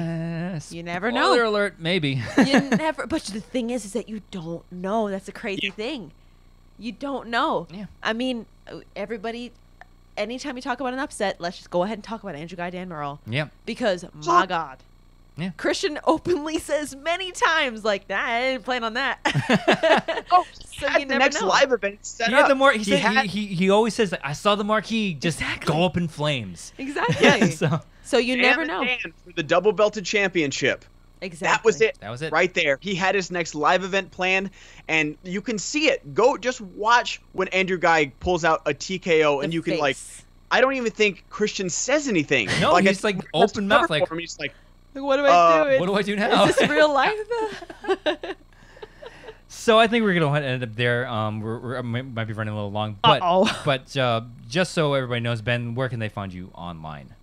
You never know. Spoiler alert, maybe. You never. But the thing is that you don't know. That's a crazy thing. You don't know. Yeah. I mean, everybody. Anytime you talk about an upset, let's just go ahead and talk about Andrew Guy Dan Murrell. Yeah. Because my God. Yeah. Christian openly says many times, I didn't plan on that. So you never know. Live event set up. He always says, I saw the marquee just go up in flames. Exactly. So you never know. For the double belted championship. Exactly. That was it. Right there. He had his next live event planned, and you can see it. Go just watch when Andrew Guy pulls out a TKO, and you can I don't even think Christian says anything. No, he's open mouth, he's like, what do I do? What do I do now? Is this real life? So I think we're going to end up there. We might be running a little long, but just so everybody knows, Ben, where can they find you online?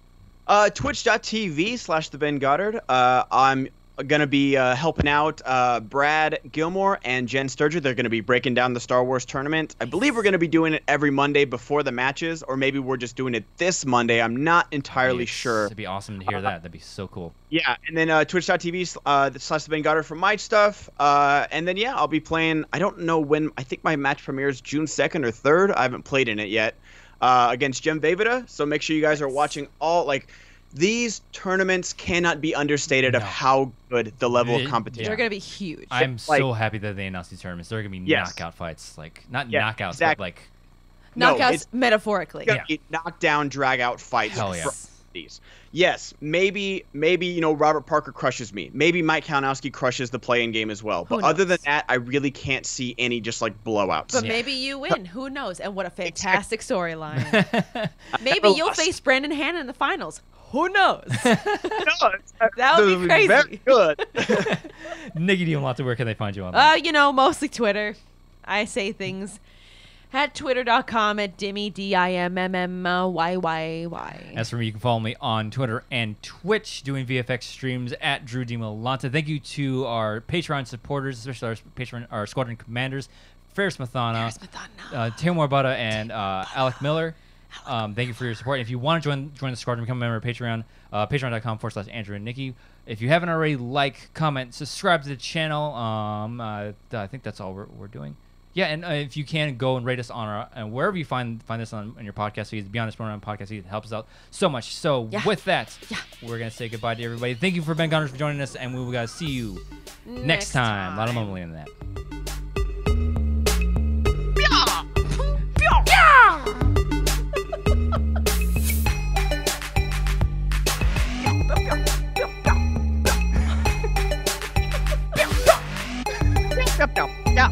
Twitch.tv/the Ben Goddard. I'm going to be helping out Brad Gilmore and Jen Sturger. They're going to be breaking down the Star Wars tournament. I believe we're going to be doing it every Monday before the matches, or maybe we're just doing it this Monday. I'm not entirely sure. It'd be awesome to hear that. That'd be so cool. Yeah, and then Twitch.tv/the Ben Goddard for my stuff. And then, I'll be playing, I don't know when, I think my match premieres June 2nd or 3rd. I haven't played in it yet. Against Jem Vejvoda. So make sure you guys are watching all, these tournaments cannot be understated of how good the level of competition. They're going to be huge. I'm so happy that they announced these tournaments. They're going to be knockout fights. Not knockouts, exactly. but knockouts metaphorically. It's going to be knockdown, drag-out fights. Hell yeah. These. Yes, maybe Robert Parker crushes me. Maybe Mike Kalinowski crushes the play-in game as well. But other than that, I really can't see any just blowouts. But maybe you win. Who knows? And what a fantastic storyline. Maybe you'll face Brandon Hanna in the finals. Who knows? That would be crazy. Very good. Nicki Dimalanta, where can they find you online? Mostly Twitter. I say things at twitter.com @Dimmy DIMMMYYY. As for me, you can follow me on Twitter and Twitch doing VFX streams at Drew Dimalanta. Thank you to our Patreon supporters, especially our Squadron Commanders, Ferris Mathana, Tamar Butta, and Alec Miller. Thank you for your support. If you want to join the squadron, become a member of Patreon, patreon.com/Andrew and Nikki. If you haven't already, comment, subscribe to the channel. I think that's all we're doing. Yeah, and if you can, go and rate us on and wherever you find this on your podcast feeds, Beyond the Sport podcast feed, it helps us out so much. So with that, we're going to say goodbye to everybody. Thank you for Ben Goddard for joining us, and we will guys see you next time. A lot of mumbling in that. Yeah.